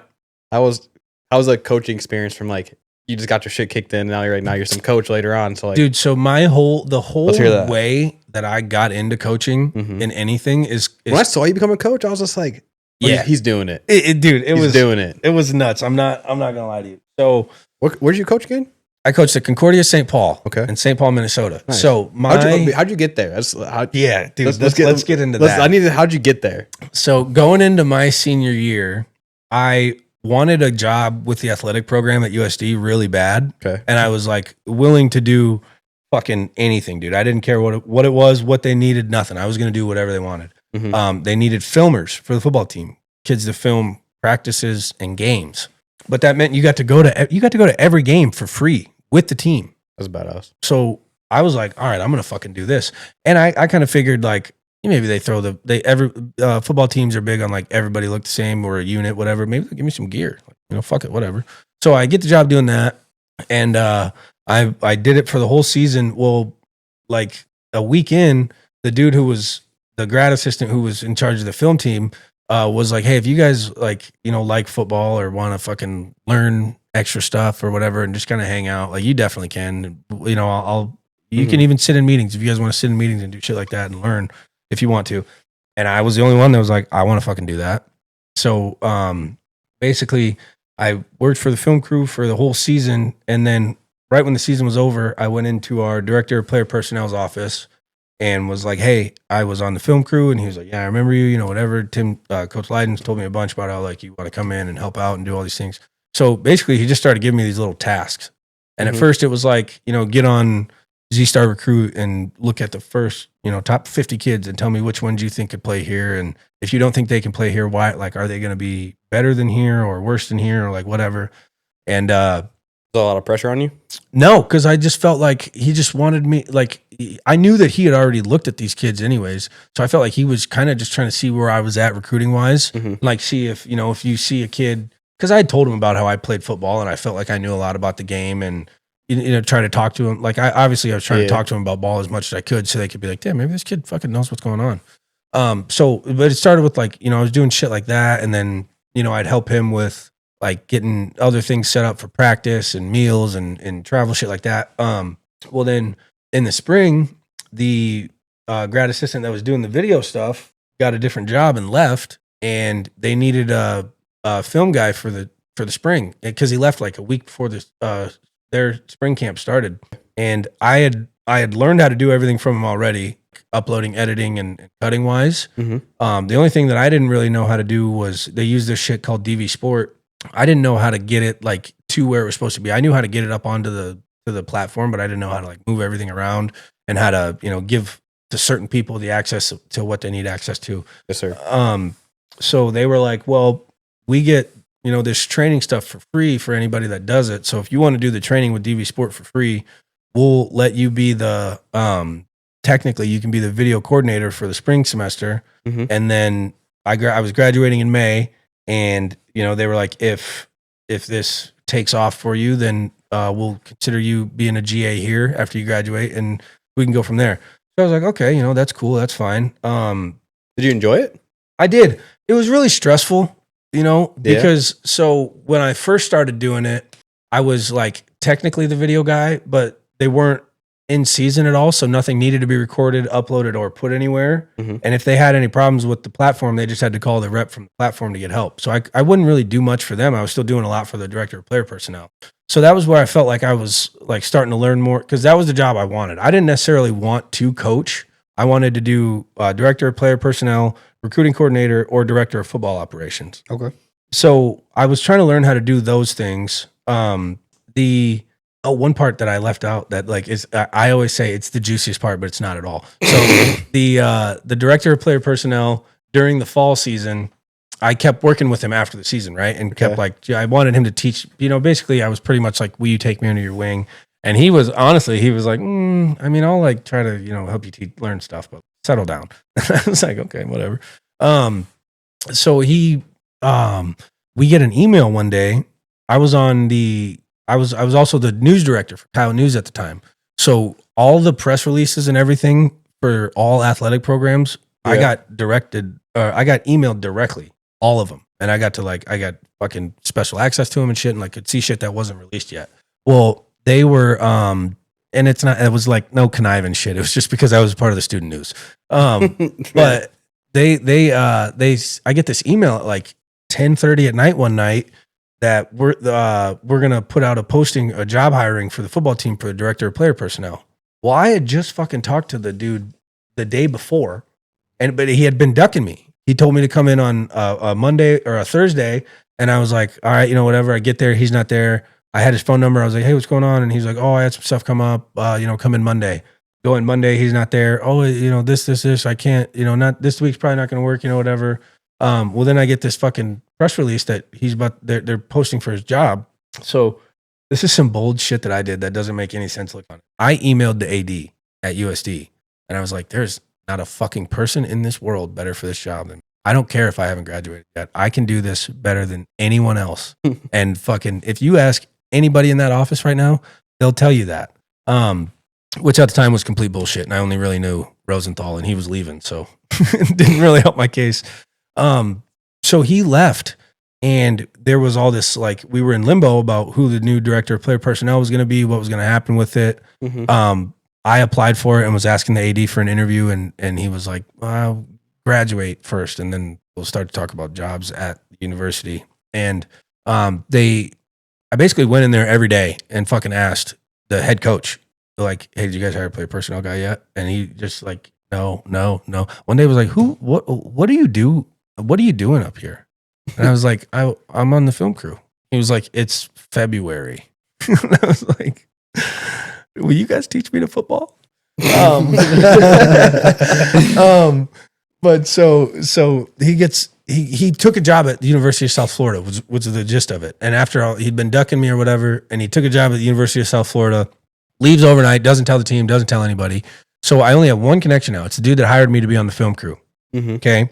How was the coaching experience from you just got your shit kicked in, and now you're some coach later on. So dude, so the whole way that I got into coaching in anything is when I saw you become a coach, I was just like, yeah, he's doing it. He's doing it. It was nuts. I'm not gonna lie to you. So where did you coach again? I coached at Concordia St. Paul, okay, in St. Paul, Minnesota. Nice. So how'd you get there? Yeah, dude. Let's get into that. How'd you get there? So going into my senior year, I wanted a job with the athletic program at USD really bad, okay, and I was willing to do fucking anything, dude. I didn't care what it was, what they needed, nothing. I was going to do whatever they wanted. They needed filmers for the football team, kids to film practices and games. But that meant you got to go to every game for free with the team. That's badass. So I was like, all right, I'm gonna fucking do this. And I kind of figured maybe they throw football teams are big on everybody look the same or a unit, whatever. Maybe they'll give me some gear. Fuck it, whatever. So I get the job doing that, and I did it for the whole season. Well, a week in, the dude who was the grad assistant who was in charge of the film team was like, hey, if you guys like football or want to fucking learn extra stuff or whatever and just kind of hang out, you definitely can. You can even sit in meetings if you guys want to sit in meetings and do shit like that and learn if you want to. And I was the only one that was like, I want to fucking do that. So basically, I worked for the film crew for the whole season, and then right when the season was over, I went into our director of player personnel's office and was like, hey, I was on the film crew. And he was like, yeah, I remember you, whatever. Tim, Coach Lydon's told me a bunch about how you want to come in and help out and do all these things. So basically he just started giving me these little tasks. And at first it was get on Z-Star Recruit and look at the first, top 50 kids and tell me which ones you think could play here. And if you don't think they can play here, why, are they going to be better than here or worse than here or whatever. And, a lot of pressure on you? No, because I just felt like he just wanted me. I knew that he had already looked at these kids anyways, so I felt like he was kind of just trying to see where I was at recruiting wise, see if if you see a kid, because I had told him about how I played football and I felt like I knew a lot about the game and try to talk to him. I was trying to talk to him about ball as much as I could, so they could be like, damn, maybe this kid fucking knows what's going on. But it started with I was doing shit like that, and then I'd help him with getting other things set up for practice and meals and travel shit like that. Well, then in the spring, the grad assistant that was doing the video stuff got a different job and left, and they needed a film guy for the spring because he left a week before their spring camp started. And I had learned how to do everything from him already, uploading, editing, and cutting wise. The only thing that I didn't really know how to do was they use this shit called DV Sport. I didn't know how to get it to where it was supposed to be. I knew how to get it up onto the to the platform, but I didn't know how to like move everything around and how to, give to certain people the access to what they need access to. Yes, sir. So they were like, well, we get, this training stuff for free for anybody that does it. So if you want to do the training with DV Sport for free, we'll let you be the, technically you can be the video coordinator for the spring semester. Mm-hmm. And then I was graduating in May, and, they were like, if this takes off for you, then we'll consider you being a GA here after you graduate, and we can go from there. So I was like, okay, that's cool. That's fine. Did you enjoy it? I did. It was really stressful, because so when I first started doing it, I was like technically the video guy, but they weren't in season at all. So nothing needed to be recorded, uploaded, or put anywhere. Mm-hmm. And if they had any problems with the platform, they just had to call the rep from the platform to get help. So I wouldn't really do much for them. I was still doing a lot for the director of player personnel. So that was where I felt like I was like starting to learn more, because that was the job I wanted. I didn't necessarily want to coach. I wanted to do director of player personnel, recruiting coordinator, or director of football operations. Okay. So I was trying to learn how to do those things. One part that I left out that like is, I always say it's the juiciest part, but it's not at all. So the director of player personnel during the fall season, I kept working with him after the season, right? And kept like, I wanted him to teach, basically I was pretty much like, will you take me under your wing? And he was like, I'll like try to, help you learn stuff, but settle down. I was like, okay, whatever. So we get an email one day. I was also the news director for Kyle News at the time. So all the press releases and everything for all athletic programs, I got emailed directly, all of them. And I got fucking special access to them and shit, and like could see shit that wasn't released yet. Well, they were, and it was like no conniving shit. It was just because I was part of the student news. But I get this email at like 10:30 at night one night that we're gonna put out a job hiring for the football team for the director of player personnel. Well, I had just fucking talked to the dude the day before, but he had been ducking me. He told me to come in on a Monday or a Thursday, and I was like, all right, whatever. I get there, he's not there. I had his phone number. I was like, hey, what's going on? And he's like, oh, I had some stuff come up. Come in Monday. Go in Monday. He's not there. Oh, this. I can't. Not this week's probably not going to work. Whatever. Well, then I get this fucking press release that they're posting for his job. So this is some bold shit that I did that doesn't make any sense. Look on it. I emailed the AD at USD, and I was like, there's not a fucking person in this world better for this job than me. I don't care if I haven't graduated yet. I can do this better than anyone else. And fucking, if you ask anybody in that office right now, they'll tell you that. Which at the time was complete bullshit. And I only really knew Rosenthal, and he was leaving. So it didn't really help my case. So he left, and there was all this, like, we were in limbo about who the new director of player personnel was going to be, what was going to happen with it. Mm-hmm. I applied for it and was asking the AD for an interview, and he was like, well, graduate first, and then we'll start to talk about jobs at the university. And I basically went in there every day and fucking asked the head coach, like, hey, did you guys hire a player personnel guy yet? And he just like, no. One day I was like, what do you do? What are you doing up here? And I was like, I'm on the film crew. He was like, it's February. And I was like, will you guys teach me to football? But so he took a job at the University of South Florida, was the gist of it. And after all, he'd been ducking me or whatever, and he took a job at the University of South Florida, leaves overnight, doesn't tell the team, doesn't tell anybody. So I only have one connection now. It's the dude that hired me to be on the film crew. Mm-hmm. Okay.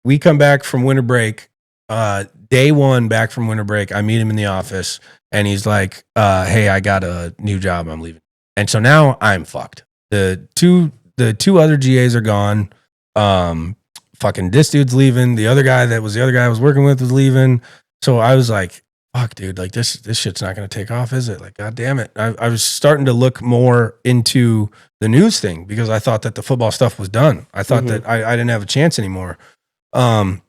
We come back from winter break, day one back from winter break. I meet him in the office, and he's like, hey, I got a new job. I'm leaving. And so now I'm fucked. The two other GAs are gone. Fucking this dude's leaving. The other guy I was working with was leaving. So I was like, fuck, dude, like this shit's not going to take off, is it? Like, God damn it. I was starting to look more into the news thing because I thought that the football stuff was done. I thought that I didn't have a chance anymore. And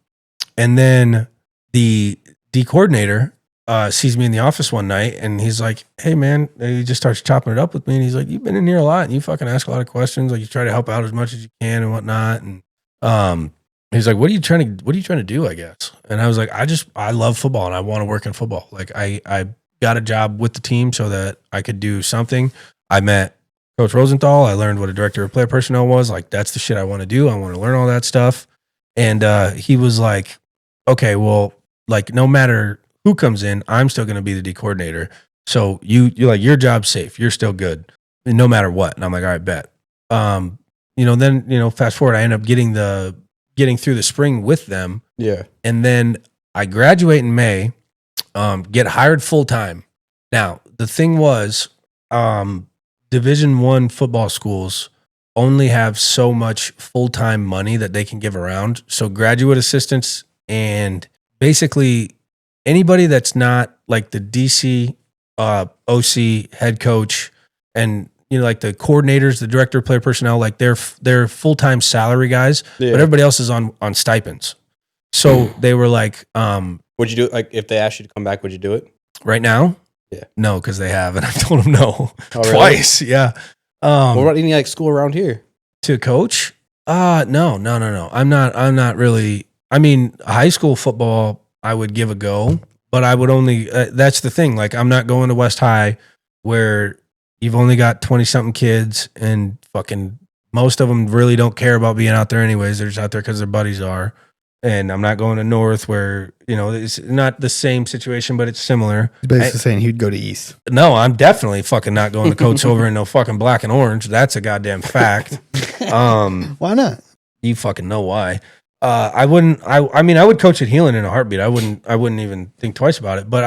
then the D coordinator sees me in the office one night, and he's like, hey man, and he just starts chopping it up with me. And he's like, you've been in here a lot and you fucking ask a lot of questions. Like, you try to help out as much as you can and whatnot. And, he's like, what are you trying to do, I guess? And I was like, I love football and I want to work in football. Like I got a job with the team so that I could do something. I met Coach Rosenthal. I learned what a director of player personnel was. Like, that's the shit I want to do. I want to learn all that stuff. And he was like, okay, well, like, no matter who comes in, I'm still going to be the D coordinator. So you're like, your job's safe. You're still good no matter what. And I'm like, all right, bet. Then, fast forward, I end up getting through the spring with them. Yeah. And then I graduate in May, get hired full time. Now, the thing was, Division I football schools only have so much full-time money that they can give around. So graduate assistants and basically anybody that's not like the DC, OC, head coach, and like the coordinators, the director of player personnel, like they're full-time salary guys, Yeah. but everybody else is on stipends. So they were like, would you do it? Like, if they asked you to come back, would you do it? right now? Yeah. No, because they have, and I told them no Oh, really? twice. Yeah. What about any like school around here? To coach? No. I'm not really. I mean, high school football, I would give a go, but I would only. That's the thing. Like, I'm not going to West High, where you've only got 20 something kids, and fucking most of them really don't care about being out there anyways. They're just out there because their buddies are. And I'm not going to North, where it's not the same situation, but it's similar. He's basically saying he'd go to East. No, I'm definitely fucking not going to coach over in no fucking black and orange. That's a goddamn fact. Why not? You fucking know why. I wouldn't. I mean, I would coach at Healing in a heartbeat. I wouldn't even think twice about it. But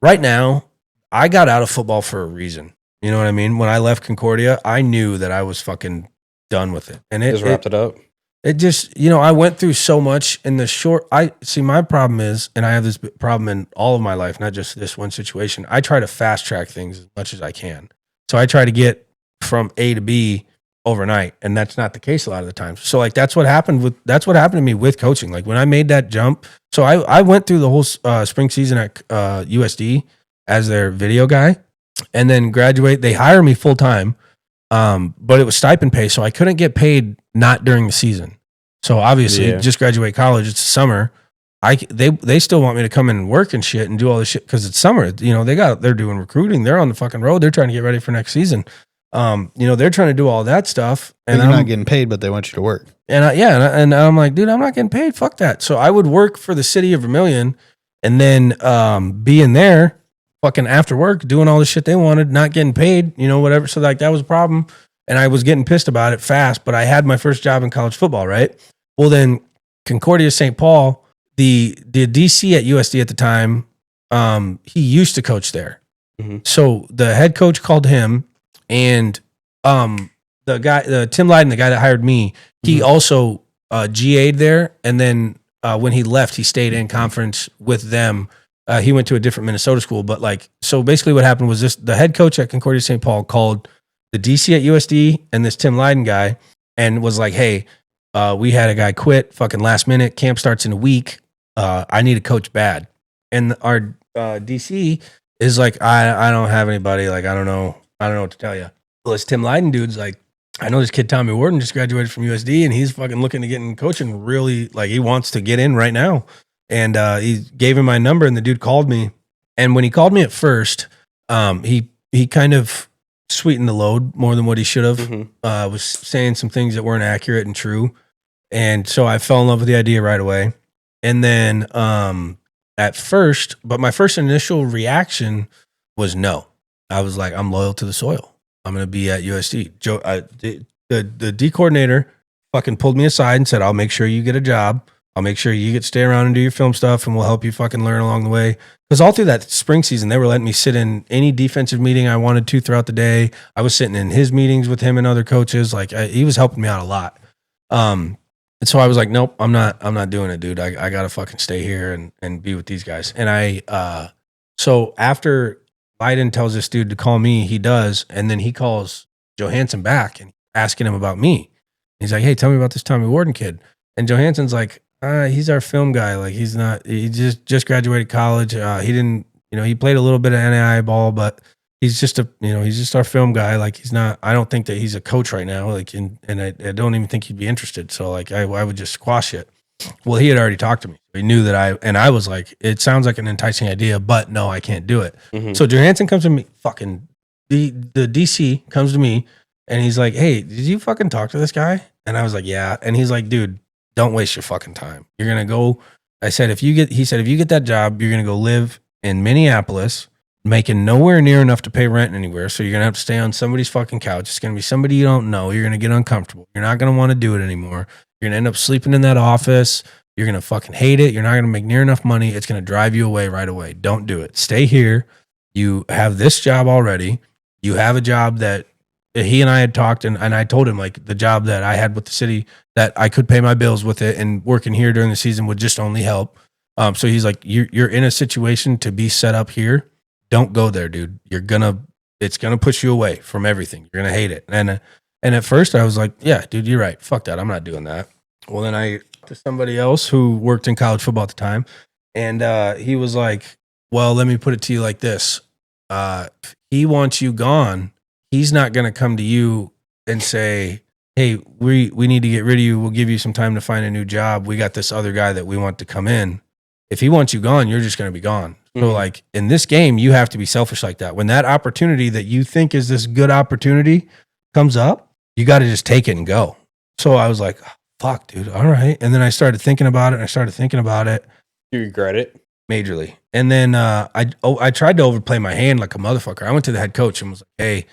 right now, I got out of football for a reason. You know what I mean? When I left Concordia, I knew that I was fucking done with it, and Just wrapped it up. It just, I went through so much in the short. My problem is, and I have this problem in all of my life, not just this one situation. I try to fast track things as much as I can. So I try to get from A to B overnight, and that's not the case a lot of the time. So like, that's what happened to me with coaching. Like when I made that jump, so I went through the whole spring season at USD as their video guy, and then graduate. They hire me full time. But it was stipend pay, so I couldn't get paid not during the season. So obviously, just graduate college, it's summer. They still want me to come in and work and shit and do all this shit because it's summer. They're doing recruiting. They're on the fucking road. They're trying to get ready for next season. They're trying to do all that stuff, and you're not getting paid, but they want you to work. And I'm like, dude, I'm not getting paid. Fuck that. So I would work for the city of Vermilion, and then be in there. Fucking after work, doing all the shit they wanted, not getting paid, whatever. So like that was a problem. And I was getting pissed about it fast, but I had my first job in college football, right? Well, then Concordia St. Paul, the DC at USD at the time, he used to coach there. Mm-hmm. So the head coach called him, and the Tim Lydon, the guy that hired me, he also GA'd there. And then when he left, he stayed in conference with them. He went to a different Minnesota school, but so basically what happened was the head coach at Concordia St. Paul called the DC at USD and this Tim Lydon guy and was like, hey, we had a guy quit fucking last minute. Camp starts in a week. I need a coach bad. And our DC is like, I don't have anybody. Like, I don't know what to tell you. Well, this Tim Lydon dude's like, I know this kid Tommy Worden just graduated from USD and he's fucking looking to get in coaching really, like he wants to get in right now. And he gave him my number, and the dude called me. And when he called me at first, he kind of sweetened the load more than what he should have. Mm-hmm. Was saying some things that weren't accurate and true. And so I fell in love with the idea right away. And then at first, but my first initial reaction was no. I was like, I'm loyal to the soil. I'm going to be at USD. Joe, the D coordinator fucking pulled me aside and said, I'll make sure you get a job. I'll make sure you get to stay around and do your film stuff, and we'll help you fucking learn along the way. Because all through that spring season, they were letting me sit in any defensive meeting I wanted to throughout the day. I was sitting in his meetings with him and other coaches. Like he was helping me out a lot. And so I was like, nope, I'm not doing it, dude. I gotta fucking stay here and be with these guys. And so after Biden tells this dude to call me, he does, and then he calls Johansson back and asking him about me. He's like, hey, tell me about this Tommy Worden kid. And Johansson's like, he's our film guy. Like he just graduated college. He didn't, he played a little bit of NAIA ball, but he's just our film guy. Like he's not, I don't think that he's a coach right now. Like, and I don't even think he'd be interested. So like, I would just squash it. Well, he had already talked to me. He knew that I was like, it sounds like an enticing idea, but no, I can't do it. So Johansson comes to me, fucking the DC comes to me and he's like, hey, did you fucking talk to this guy? And I was like, yeah. And he's like, dude, don't waste your fucking time. You're going to go. He said, if you get that job, you're going to go live in Minneapolis, making nowhere near enough to pay rent anywhere. So you're going to have to stay on somebody's fucking couch. It's going to be somebody you don't know. You're going to get uncomfortable. You're not going to want to do it anymore. You're going to end up sleeping in that office. You're going to fucking hate it. You're not going to make near enough money. It's going to drive you away right away. Don't do it. Stay here. You have this job already. You have a job that he and I had talked, and I told him, like, the job that I had with the city, that I could pay my bills with it, and working here during the season would just only help. So he's like, you're in a situation to be set up here. Don't go there, dude. It's gonna push you away from everything. You're gonna hate it. And at first I was like, yeah, dude, you're right. Fuck that. I'm not doing that. Well, then I to somebody else who worked in college football at the time, and he was like, well, let me put it to you like this. He wants you gone. He's not gonna come to you and say, hey, we need to get rid of you. We'll give you some time to find a new job. We got this other guy that we want to come in. If he wants you gone, you're just going to be gone. So like in this game, you have to be selfish like that. When that opportunity that you think is this good opportunity comes up, you got to just take it and go. So I was like, fuck, dude. All right. And then I started thinking about it. You regret it? Majorly. And then I tried to overplay my hand like a motherfucker. I went to the head coach and was like, hey,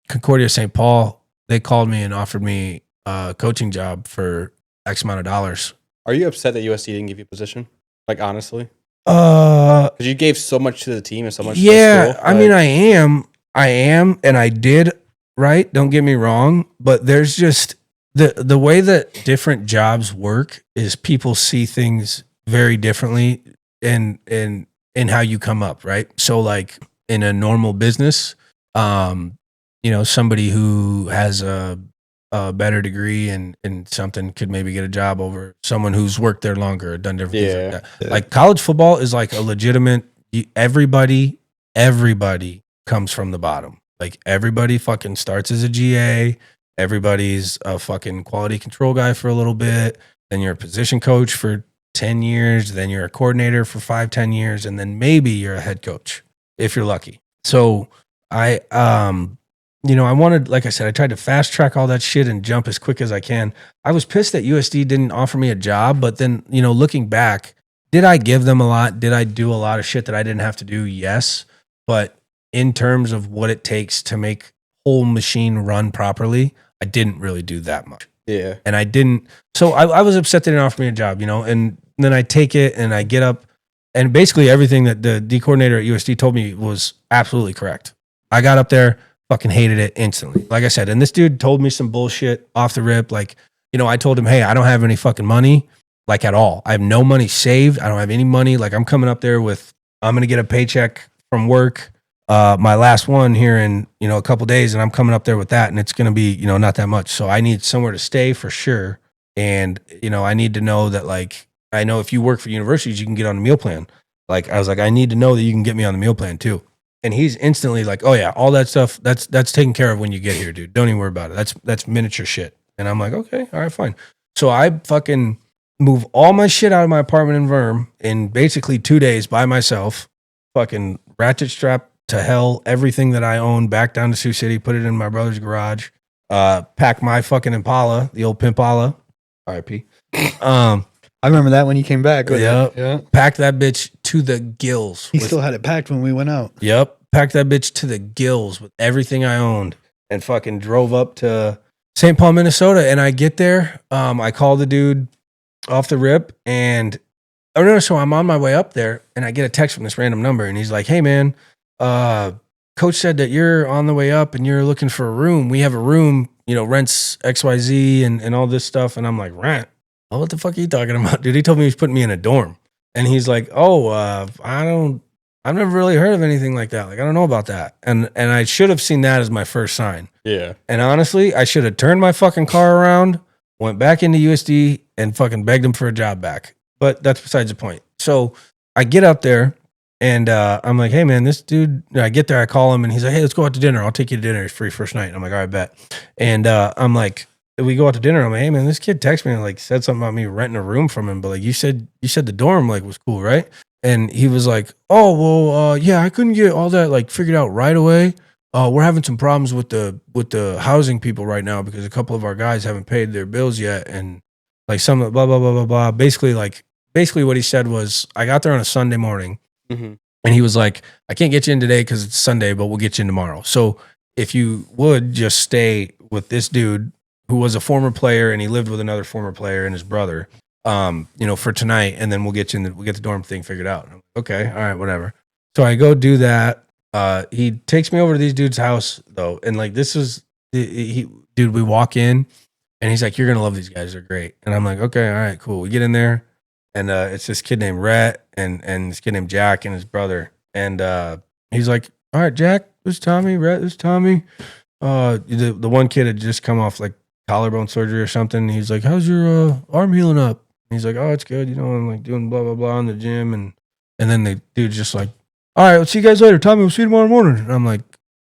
Concordia St. Paul, they called me and offered me a coaching job for X amount of dollars. Are you upset that USD didn't give you a position? Like, honestly? Because you gave so much to the team and so much to the school. I mean, I am, and I did, right? Don't get me wrong, but there's just the way that different jobs work is people see things very differently in how you come up, right? So like in a normal business, somebody who has a better degree and something could maybe get a job over someone who's worked there longer, done different things like that. Yeah. Like college football is like a legitimate, everybody comes from the bottom. Like everybody fucking starts as a GA. Everybody's a fucking quality control guy for a little bit. Then you're a position coach for 10 years. Then you're a coordinator for 5-10 years. And then maybe you're a head coach if you're lucky. So I wanted, like I said, I tried to fast track all that shit and jump as quick as I can. I was pissed that USD didn't offer me a job, but then, looking back, did I give them a lot? Did I do a lot of shit that I didn't have to do? Yes. But in terms of what it takes to make whole machine run properly, I didn't really do that much. Yeah. And I didn't. So I was upset they didn't offer me a job, and then I take it and I get up, and basically everything that the D coordinator at USD told me was absolutely correct. I got up there, fucking hated it instantly. Like I said, and this dude told me some bullshit off the rip. Like, I told him, hey, I don't have any fucking money, like at all. I have no money saved. I don't have any money. Like I'm coming up there I'm going to get a paycheck from work. My last one here in, a couple days, and I'm coming up there with that, and it's going to be, not that much. So I need somewhere to stay for sure. And, I need to know that, like, I know if you work for universities, you can get on the meal plan. Like, I was like, I need to know that you can get me on the meal plan too. And he's instantly like, oh yeah, all that stuff, that's taken care of when you get here, dude. Don't even worry about it. That's miniature shit. And I'm like, okay, all right, fine. So I fucking move all my shit out of my apartment in Verm in basically 2 days by myself, fucking ratchet strap to hell everything that I own back down to Sioux City, put it in my brother's garage, pack my fucking Impala, the old Pimpala, RIP. I remember that when you came back. Yeah. Packed that bitch to the gills. He still had it packed when we went out. Yep. Packed that bitch to the gills with everything I owned and fucking drove up to St. Paul, Minnesota. And I get there. I call the dude off the rip and so I'm on my way up there and I get a text from this random number and he's like, hey man, coach said that you're on the way up and you're looking for a room. We have a room, rents XYZ and all this stuff. And I'm like, rent? Oh, what the fuck are you talking about, dude? He told me he was putting me in a dorm. And he's like, I've never really heard of anything like that. Like, I don't know about that. And I should have seen that as my first sign. Yeah. And honestly, I should have turned my fucking car around, went back into USD and fucking begged him for a job back. But that's besides the point. So I get up there and I'm like, hey man, this dude, I get there, I call him and he's like, hey, let's go out to dinner. I'll take you to dinner. It's free first night. I'm like, all right, bet. And I'm like, we go out to dinner. I'm like, hey man, this kid texted me and like said something about me renting a room from him, but like you said the dorm like was cool, right? And he was like, oh well, yeah, I couldn't get all that like figured out right away. We're having some problems with the housing people right now because a couple of our guys haven't paid their bills yet, and like some blah blah blah blah blah. Basically what he said was, I got there on a Sunday morning, and he was like, I can't get you in today because it's Sunday, but we'll get you in tomorrow. So if you would just stay with this dude who was a former player and he lived with another former player and his brother, for tonight, and then we'll get the dorm thing figured out. I'm like, okay, all right, whatever. So I go do that. He takes me over to these dude's house though, and like this is we walk in, and he's like, "You're gonna love these guys; they're great." And I'm like, "Okay, all right, cool." We get in there, and it's this kid named Rhett and this kid named Jack and his brother, and he's like, "All right, Jack, this is Tommy. Rhett, this is Tommy." The one kid had just come off like collarbone surgery or something. He's like, "How's your arm healing up?" And he's like, "Oh, it's good. I'm like doing blah blah blah in the gym," and then the dude's just like, "All right, we'll see you guys later. Tommy, we'll see you tomorrow morning." And I'm like,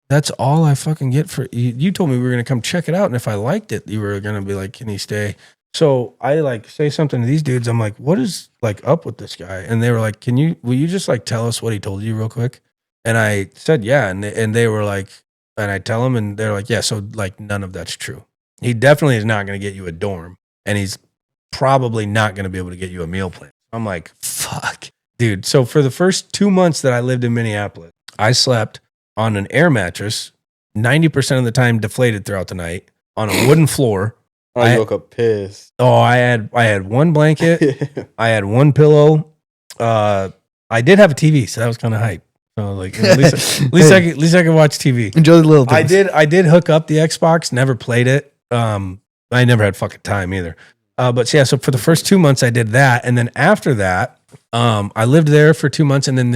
that's all I fucking get for you. You told me we were going to come check it out. And if I liked it, you were going to be like, can he stay? So I like say something to these dudes. I'm like, what is like up with this guy? And they were like, will you just like tell us what he told you real quick? And I said, yeah. And they were like, and I tell them and they're like, yeah. So like none of that's true. He definitely is not going to get you a dorm, and he's probably not going to be able to get you a meal plan. I'm like, fuck. Dude, so for the first 2 months that I lived in Minneapolis, I slept on an air mattress, 90% of the time deflated throughout the night, on a wooden floor. I woke up pissed. Oh, I had one blanket. I had one pillow. I did have a TV, so that was kind of hype. So like at least I could watch TV. Enjoy the little things. I did hook up the Xbox, never played it. I never had fucking time either. But yeah, so for the first 2 months I did that, and then after that, I lived there for 2 months, and then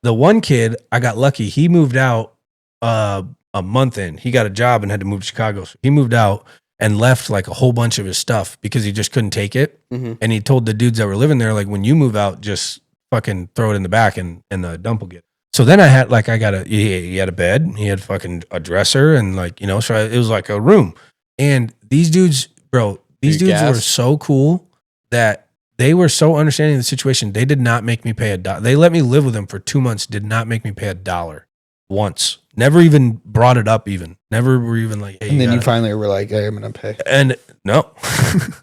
the one kid, I got lucky. He moved out a month in. He got a job and had to move to Chicago. So he moved out and left like a whole bunch of his stuff because he just couldn't take it. Mm-hmm. And he told the dudes that were living there, like, when you move out, just fucking throw it in the back and the dump will get it. So then I had like, he had a bed, he had fucking a dresser, and like, so it was like a room. And these dudes, bro, were so cool that they were so understanding of the situation. They did not make me pay $1. They let me live with them for 2 months, did not make me pay $1 once. Never even brought it up even. Never were even like, hey. And then you finally were like, hey, I'm going to pay. And no.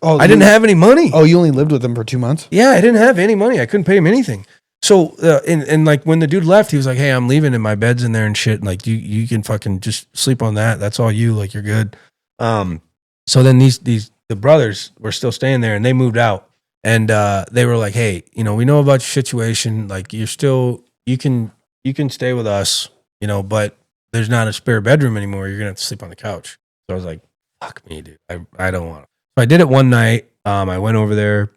I didn't have any money. Oh, you only lived with them for 2 months? Yeah, I didn't have any money. I couldn't pay him anything. So, and like when the dude left, he was like, hey, I'm leaving and my bed's in there and shit. Like you can fucking just sleep on that. That's all you, like, you're good. So then the brothers were still staying there and they moved out. And they were like, hey, we know about your situation. Like, you can stay with us, but there's not a spare bedroom anymore. You're going to have to sleep on the couch. So I was like, fuck me, dude. I don't want to. So I did it one night. I went over there.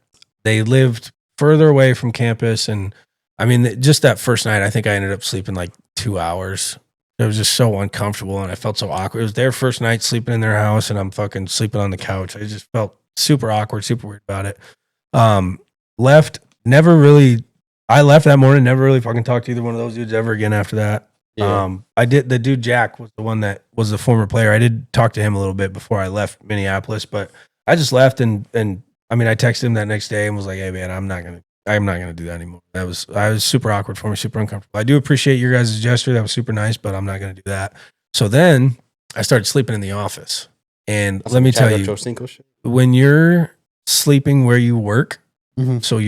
They lived further away from campus. And I mean, just that first night, I think I ended up sleeping like 2 hours. It was just so uncomfortable and I felt so awkward. It was their first night sleeping in their house and I'm fucking sleeping on the couch. I just felt super awkward, super weird about it. Left that morning, never really fucking talked to either one of those dudes ever again after that. Yeah. The dude Jack was the one that was the former player. I did talk to him a little bit before I left Minneapolis, but I just left and I mean, I texted him that next day and was like, hey man, I'm not going to do that anymore. I was super awkward for me, super uncomfortable. I do appreciate your guys' gesture. That was super nice, but I'm not going to do that. So then I started sleeping in the office. And let me tell you, when you're sleeping where you work, mm-hmm. So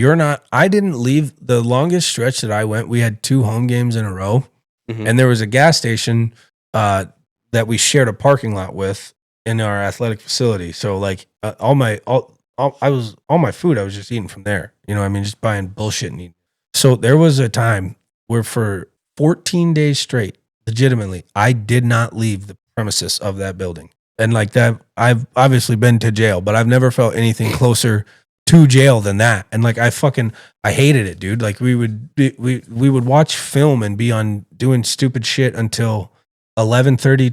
I didn't leave the longest stretch that I went. We had 2 home games in a row, mm-hmm. And there was a gas station that we shared a parking lot with in our athletic facility. So like all my food, I was just eating from there. I mean, just buying bullshit and eating. So there was a time where for 14 days straight, legitimately, I did not leave the premises of that building. And like that, I've obviously been to jail, but I've never felt anything closer to jail than that. And like, I hated it, dude. Like we would watch film and be on doing stupid shit until 11:30,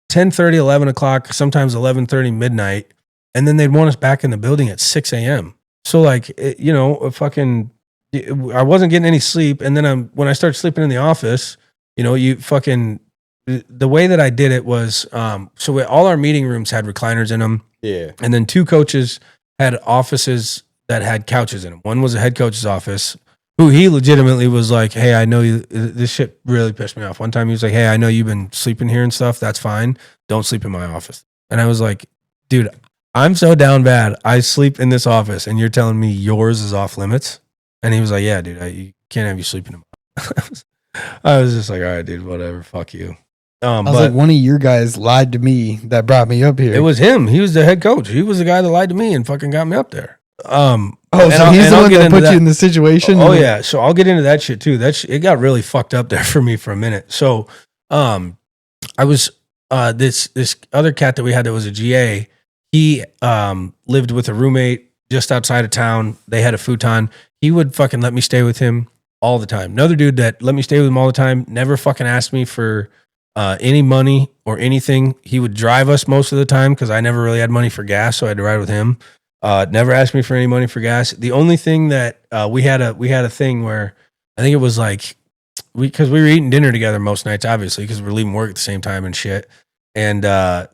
10:30, 11 o'clock, sometimes 11:30 midnight. And then they'd want us back in the building at 6 a.m. So like, I wasn't getting any sleep. And then when I started sleeping in the office, the way that I did it was, all our meeting rooms had recliners in them. Yeah. And then 2 coaches had offices that had couches in them. One was a head coach's office, who he legitimately was like, hey, I know you, this shit really pissed me off. One time he was like, hey, I know you've been sleeping here and stuff. That's fine. Don't sleep in my office. And I was like, dude, I'm so down bad. I sleep in this office and you're telling me yours is off limits? And he was like, yeah, dude, you can't have you sleeping in my office. I was just like, all right, dude, whatever. Fuck you. I was like, one of your guys lied to me that brought me up here. It was him. He was the head coach. He was the guy that lied to me and fucking got me up there. So he's the one that put you in the situation? Oh, yeah. So I'll get into that shit too. It got really fucked up there for me for a minute. So I was this other cat that we had that was a GA. He lived with a roommate just outside of town. They had a futon. He would fucking let me stay with him all the time. Another dude that let me stay with him all the time, never fucking asked me for any money or anything. He would drive us most of the time because I never really had money for gas, so I had to ride with him. Never asked me for any money for gas. The only thing that we had a thing where I think it was like because we were eating dinner together most nights, obviously, because we're leaving work at the same time and shit. And I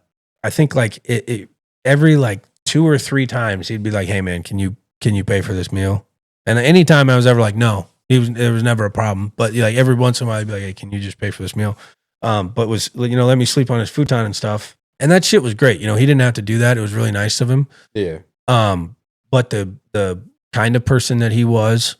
think like it every like 2 or 3 times he'd be like, "Hey man, can you pay for this meal?" And anytime I was ever like, "No," there was never a problem. But like every once in a while, he'd be like, "Hey, can you just pay for this meal?" But was let me sleep on his futon and stuff. And that shit was great. He didn't have to do that. It was really nice of him. Yeah. But the kind of person that he was,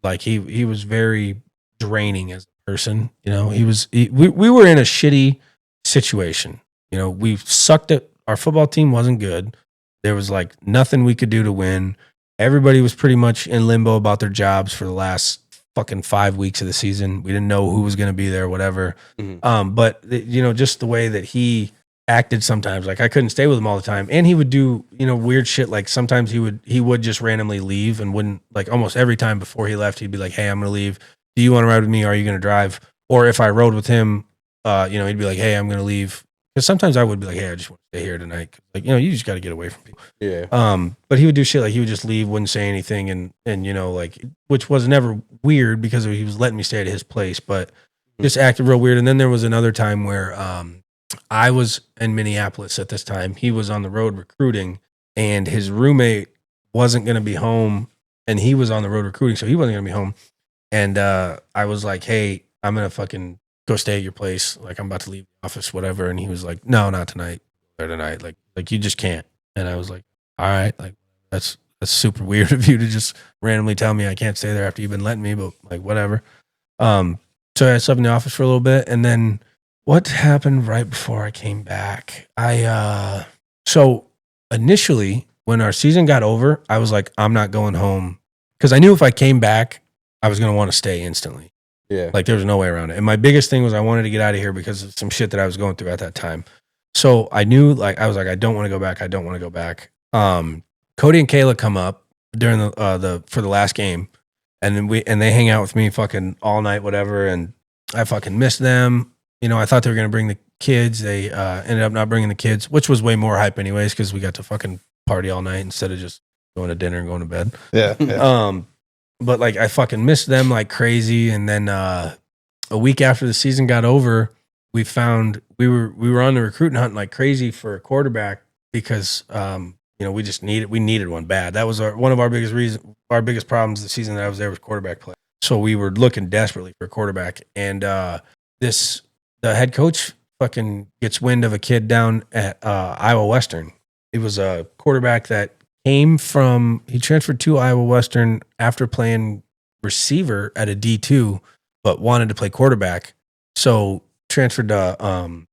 like he was very draining as a person. We were in a shitty situation. We sucked at, our football team wasn't good. There was like nothing we could do to win. Everybody was pretty much in limbo about their jobs for the last fucking 5 weeks of the season. We didn't know who was going to be there, whatever. Mm-hmm. But just the way that he acted sometimes, like I couldn't stay with him all the time. And he would do, weird shit. Like sometimes he would just randomly leave and wouldn't, like almost every time before he left, he'd be like, "Hey, I'm going to leave. Do you want to ride with me? Or are you going to drive?" Or if I rode with him, he'd be like, "Hey, I'm going to leave." Because sometimes I would be like, "Hey, I just want to stay here tonight." Like, you just got to get away from people. Yeah. But he would do shit like he would just leave, wouldn't say anything. And like, which was never weird because he was letting me stay at his place, but just acted real weird. And then there was another time where, I was in Minneapolis at this time. He was on the road recruiting and his roommate wasn't going to be home and he was on the road recruiting. So he wasn't going to be home. And, I was like, "Hey, I'm going to fucking go stay at your place. Like I'm about to leave the office, whatever." And he was like, "No, not tonight or tonight. Like you just can't." And I was like, "All right. Like that's super weird of you to just randomly tell me I can't stay there after you've been letting me, but like whatever." So I slept in the office for a little bit. And then what happened right before I came back? So initially when our season got over, I was like, I'm not going home. Cause I knew if I came back, I was going to want to stay instantly. Yeah. Like there was no way around it. And my biggest thing was I wanted to get out of here because of some shit that I was going through at that time. So I knew I was like, I don't want to go back. I don't want to go back. Cody and Kayla come up during for the last game. And then they hang out with me fucking all night, whatever. And I fucking missed them. I thought they were going to bring the kids. They ended up not bringing the kids, which was way more hype anyways, because we got to fucking party all night instead of just going to dinner and going to bed. Yeah. But like I fucking missed them like crazy. And then a week after the season got over, we found we were on the recruiting hunt like crazy for a quarterback because we needed one bad. That was one of our biggest problems the season that I was there was quarterback play. So we were looking desperately for a quarterback. And the head coach fucking gets wind of a kid down at Iowa Western. It was a quarterback that he transferred to Iowa Western after playing receiver at a D2, but wanted to play quarterback. So transferred to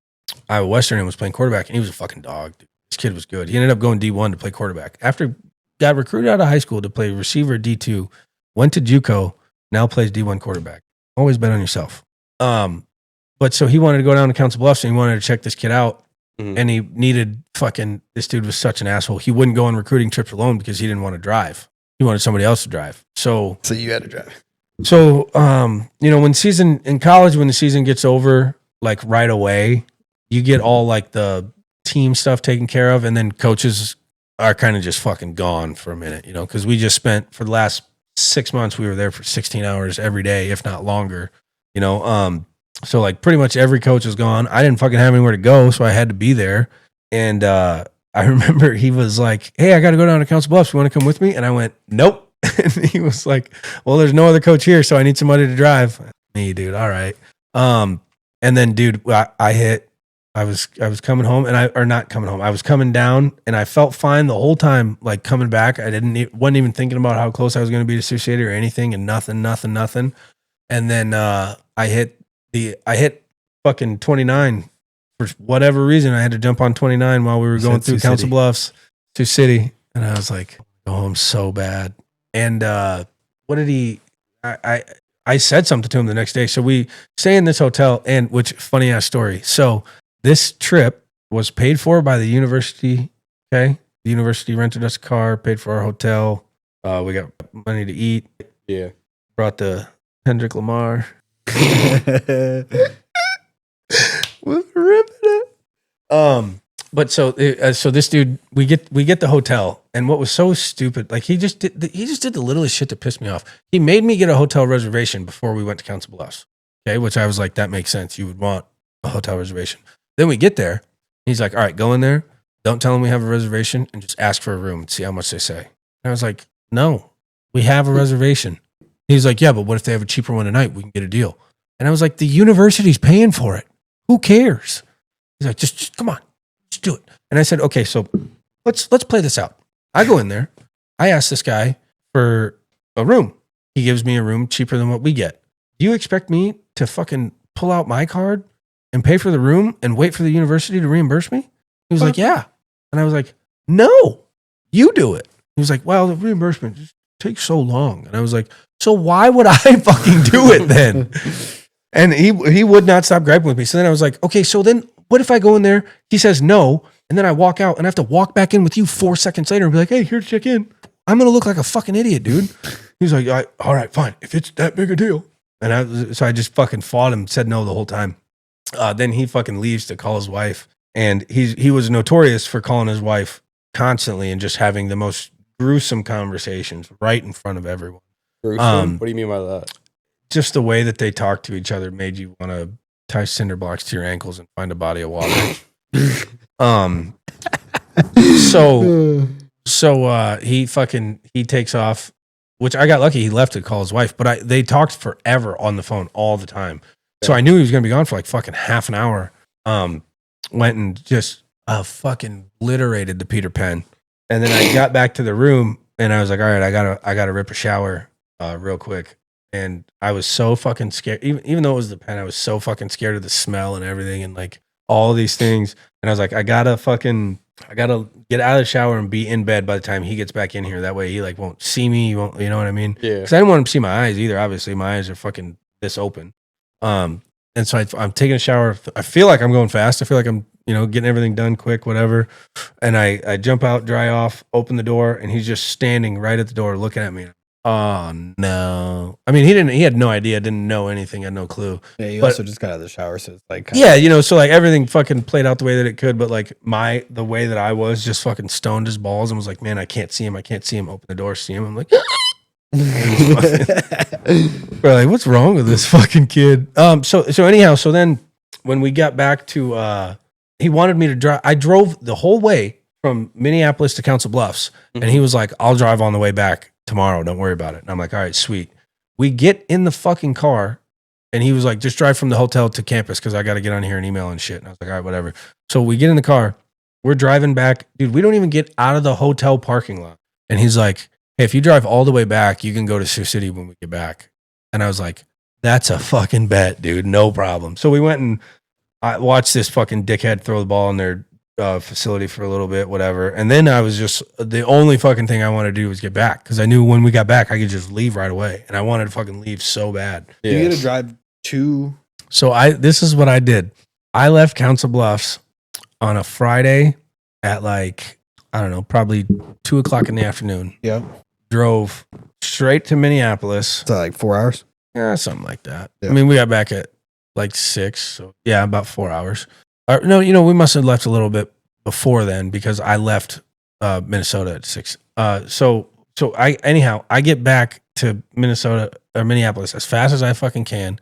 Iowa Western and was playing quarterback, and he was a fucking dog. Dude. This kid was good. He ended up going D1 to play quarterback. After got recruited out of high school to play receiver D2, went to JUCO, now plays D1 quarterback. Always bet on yourself. But so he wanted to go down to Council Bluffs and he wanted to check this kid out. Mm-hmm. And he needed this dude was such an asshole. He wouldn't go on recruiting trips alone because he didn't want to drive. He wanted somebody else to drive. So you had to drive. So, in college, when the season gets over, like right away, you get all like the team stuff taken care of. And then coaches are kind of just fucking gone for a minute, cause we just spent for the last 6 months, we were there for 16 hours every day, if not longer, So like pretty much every coach was gone. I didn't fucking have anywhere to go, so I had to be there. And I remember he was like, "Hey, I got to go down to Council Bluffs. You want to come with me?" And I went, "Nope." And he was like, "Well, there's no other coach here, so I need somebody to drive." Me, dude. All right. And then, dude, I was coming home, and not coming home. I was coming down, and I felt fine the whole time. Like coming back, I wasn't even thinking about how close I was going to be to Sioux City or anything, and nothing. And then I hit fucking 29 for whatever reason. I had to jump on 29 while we were going through Council Bluffs, Sioux City, and I was like, "Go home so bad." And what did he? I said something to him the next day. So we stay in this hotel, and which funny ass story. So this trip was paid for by the university. Okay. The university rented us a car, paid for our hotel. We got money to eat. Yeah. Brought the Kendrick Lamar. We're ripping it. But so this dude, we get the hotel, and what was so stupid, like he just did the littlest shit to piss me off. He made me get a hotel reservation before we went to Council Bluffs. Okay, which I was like, that makes sense. You would want a hotel reservation. Then we get there. He's like, "All right, go in there. Don't tell them we have a reservation, and just ask for a room and see how much they say." And I was like, "No, we have a reservation." He's like, "Yeah, but what if they have a cheaper one tonight? We can get a deal." And I was like, "The university's paying for it. Who cares?" He's like, just come on, just do it. And I said, "Okay, so let's play this out." I go in there. I ask this guy for a room. He gives me a room cheaper than what we get. Do you expect me to fucking pull out my card and pay for the room and wait for the university to reimburse me? He was like, "Yeah." And I was like, "No, you do it." He was like, "Well, the reimbursement just takes so long." And I was like, "So why would I fucking do it then?" And he would not stop griping with me. So then I was like, "Okay, so then what if I go in there?" He says no, and then I walk out, and I have to walk back in with you 4 seconds later and be like, "Hey, here to check in." I'm gonna look like a fucking idiot, dude. He's like, "All right, fine, if it's that big a deal." And so I just fucking fought him, said no the whole time. Then he fucking leaves to call his wife, and he was notorious for calling his wife constantly and just having the most gruesome conversations right in front of everyone. Gruesome? What do you mean by that? Just the way that they talk to each other made you want to tie cinder blocks to your ankles and find a body of water. So he takes off, which I got lucky. He left to call his wife, but they talked forever on the phone all the time. So I knew he was going to be gone for like fucking half an hour. Went and just fucking obliterated the Peter Pan. And then I got back to the room, and I was like, "All right, I gotta rip a shower real quick." And I was so fucking scared. Even though it was the pen, I was so fucking scared of the smell and everything and like all these things. And I was like, I gotta get out of the shower and be in bed by the time he gets back in here. That way he like won't see me. He won't, you know what I mean? Yeah. Because I didn't want him to see my eyes either. Obviously, my eyes are fucking this open. And so I'm taking a shower. I feel like I'm going fast. I feel like I'm, getting everything done quick, whatever. And I jump out, dry off, open the door, and he's just standing right at the door looking at me. Oh no! I mean, he had no idea, didn't know anything, had no clue. Yeah, you also just got out of the shower, so it's like so like everything fucking played out the way that it could, but like the way that I was just fucking stoned his balls and was like, "Man, I can't see him. Open the door, see him." I'm like, we're like, "What's wrong with this fucking kid?" So anyhow, so then when we got back to, he wanted me to drive. I drove the whole way from Minneapolis to Council Bluffs, and he was like, "I'll drive on the way back tomorrow. Don't worry about it." And I'm like, "All right, sweet." We get in the fucking car, and he was like, "Just drive from the hotel to campus because I got to get on here and email and shit." And I was like, "All right, whatever." So we get in the car. We're driving back. Dude, we don't even get out of the hotel parking lot. And he's like, "Hey, if you drive all the way back, you can go to Sioux City when we get back." And I was like, "That's a fucking bet, dude. No problem." So we went and I watched this fucking dickhead throw the ball in their facility for a little bit, whatever. And then I was just, the only fucking thing I wanted to do was get back because I knew when we got back, I could just leave right away. And I wanted to fucking leave so bad. Yeah. You get to drive to. So this is what I did. I left Council Bluffs on a Friday at like, I don't know, probably 2:00 in the afternoon. Yeah. Drove straight to Minneapolis. So like 4 hours? Yeah, something like that. Yeah. I mean, we got back at like 6. So yeah, about 4 hours. No, we must have left a little bit before then because I left Minnesota at 6. So I get back to Minnesota or Minneapolis as fast as I fucking can.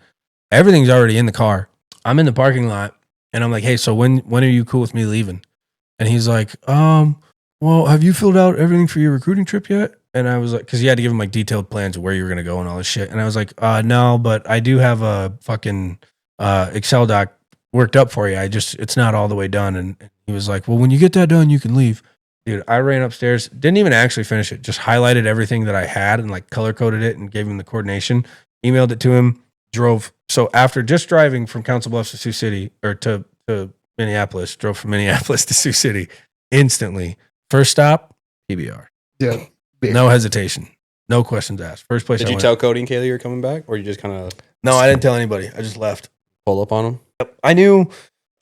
Everything's already in the car. I'm in the parking lot and I'm like, hey, so when are you cool with me leaving? And he's like, well, have you filled out everything for your recruiting trip yet? And I was like, because you had to give him like detailed plans of where you were going to go and all this shit. And I was like, no, but I do have a fucking Excel doc worked up for you. It's not all the way done. And he was like, well, when you get that done, you can leave. Dude, I ran upstairs, didn't even actually finish it, just highlighted everything that I had and like color coded it and gave him the coordination, emailed it to him, drove. So after just driving from Council Bluffs to Sioux City or to Minneapolis, drove from Minneapolis to Sioux City instantly. First stop, PBR. Yeah. No hesitation. No questions asked. First place Did I you went. tell Cody and Kaylee you were coming back, or you just kind of No, I didn't tell anybody. I just left. pull up on them? I knew.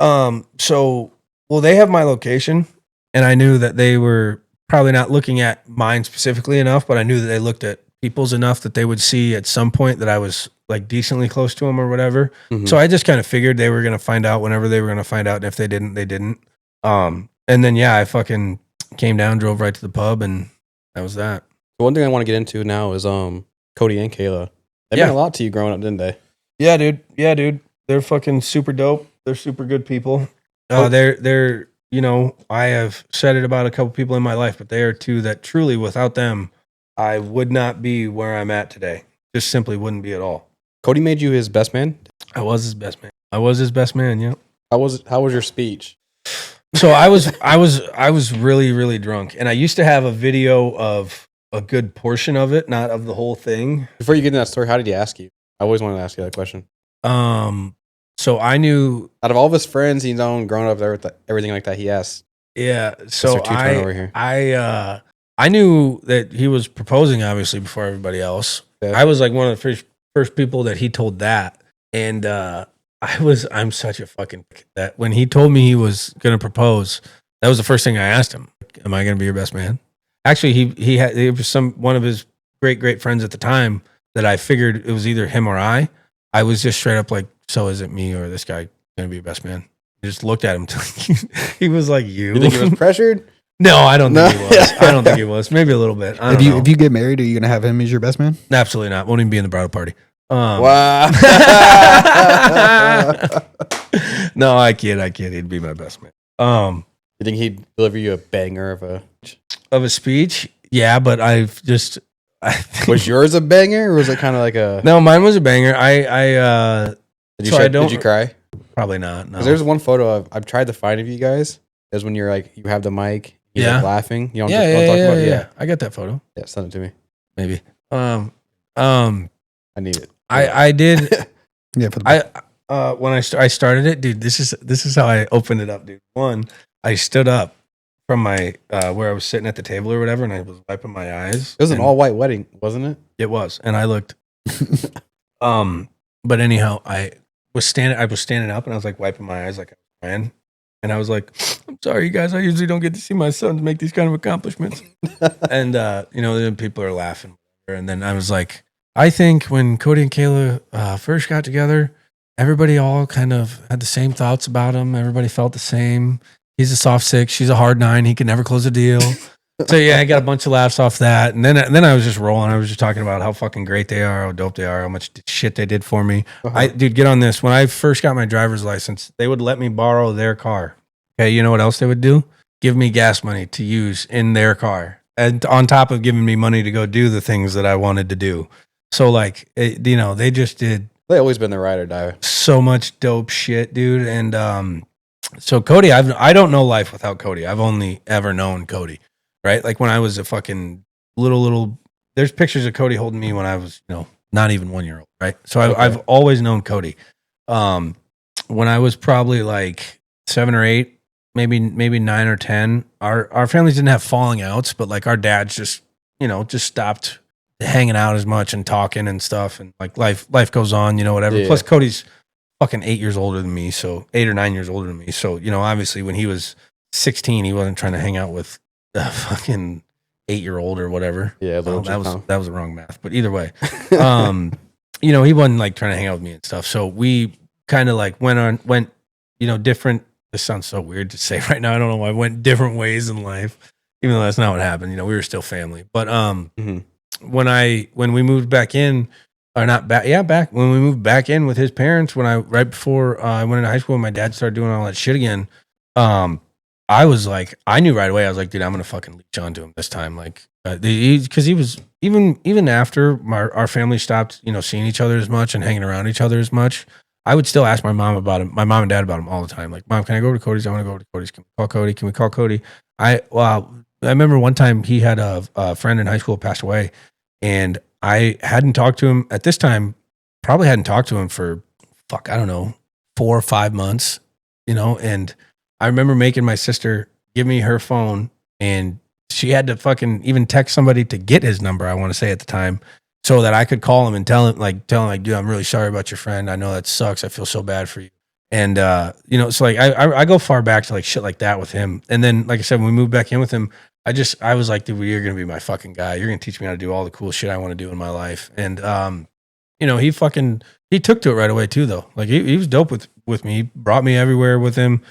They have my location, and I knew that they were probably not looking at mine specifically enough, but I knew that they looked at people's enough that they would see at some point that I was like decently close to them or whatever. Mhm. So I just kind of figured they were going to find out whenever they were going to find out. And if they didn't, they didn't. And then, yeah, I fucking came down, drove right to the pub, and that was that. The one thing I want to get into now is Cody and Kayla. They Yeah. meant a lot to you growing up, didn't they? Yeah, dude. They're fucking super dope. They're super good people. Oh. They're I have said it about a couple people in my life, but they are two that truly, without them, I would not be where I'm at today. Just simply wouldn't be at all. Cody made you his best man. I was his best man. Yeah. How was your speech? So I was really, really drunk, and I used to have a video of a good portion of it, not of the whole thing. Before you get into that story, how did he ask you? I always wanted to ask you that question. So I knew, Out of all of his friends he's known growing up, everything like that, he asked. yeah. So Mr. Two-Tone over here. I knew that he was proposing obviously before everybody else. Yeah. I was like one of the first people that he told that, and I'm such a fucking that when he told me he was gonna propose, that was the first thing I asked him. Am I gonna be your best man? Actually, it was one of his great friends at the time that I figured it was either him or I. I was just straight up like, so is it me or this guy gonna be your best man? I just looked at him. He was like, you. You think he was pressured? No, I don't think he was. I don't think he was. Maybe a little bit. I don't know. If you get married, are you gonna have him as your best man? Absolutely not. Won't even be in the bridal party. Wow. No, I kid. He'd be my best man. You think he'd deliver you a banger Of a speech? Yeah, but I think was yours a banger, or was it kind of like a? No, mine was a banger. Did you cry? Probably not. No. 'Cause there's one photo I've tried to find of you guys. Is when you're like you have the mic, you're like laughing. You know what I'm talking about? Yeah. I got that photo. Yeah, send it to me. Maybe. I need it. I did. Yeah. For the When I started it, dude, this is how I opened it up, dude. One, I stood up from my where I was sitting at the table or whatever, and I was wiping my eyes. It was an all white wedding, wasn't it? It was, and I looked. But anyhow, I was standing up, and I was like wiping my eyes like I was crying, and I was like, "I'm sorry, you guys. I usually don't get to see my sons make these kind of accomplishments." And then people are laughing, and then I was like, I think when Cody and Kayla first got together, everybody all kind of had the same thoughts about him. Everybody felt the same. He's a soft 6. She's a hard 9. He can never close a deal. So yeah, I got a bunch of laughs off that. And then I was just rolling. I was just talking about how fucking great they are, how dope they are, how much shit they did for me. Dude, get on this. When I first got my driver's license, they would let me borrow their car. Okay, you know what else they would do? Give me gas money to use in their car. And on top of giving me money to go do the things that I wanted to do. So like, they just did. They always been the ride or die. So much dope shit, dude. And so Cody, I don't know life without Cody. I've only ever known Cody, right? Like when I was a fucking little. There's pictures of Cody holding me when I was, not even 1 year old, right? So I've always known Cody. When I was probably like 7 or 8, maybe 9 or 10, our families didn't have falling outs, but like our dads just stopped hanging out as much and talking and stuff, and like life goes on, whatever. Yeah. Plus Cody's fucking 8 years older than me, so 8 or 9 years older than me. So, obviously when he was 16, he wasn't trying to hang out with a fucking 8-year-old or whatever. Yeah, that was the wrong math. But either way, he wasn't like trying to hang out with me and stuff. So we kind of like went, different. This sounds so weird to say right now. I don't know why. I went different ways in life, even though that's not what happened. We were still family. But when we moved back in, or not back. Yeah, back when we moved back in with his parents. Right before I went into high school, and my dad started doing all that shit again. I was like, I knew right away. I was like, dude, I'm gonna fucking leech onto him this time. Like, because he was even after our family stopped, seeing each other as much and hanging around each other as much. I would still ask my mom and dad about him all the time. Like, Mom, can I go over to Cody's? I want to go over to Cody's. Can we call Cody? Can we call Cody? I remember one time he had a friend in high school pass away, and I hadn't talked to him at this time. Probably hadn't talked to him for I don't know, 4 or 5 months. And I remember making my sister give me her phone, and she had to fucking even text somebody to get his number, I want to say at the time, so that I could call him and tell him, dude, I'm really sorry about your friend. I know that sucks. I feel so bad for you. And, so like, I go far back to like shit like that with him. And then, like I said, when we moved back in with him, I was like, dude, you're going to be my fucking guy. You're going to teach me how to do all the cool shit I want to do in my life. And, he took to it right away too, though. Like he was dope with me. He brought me everywhere with him.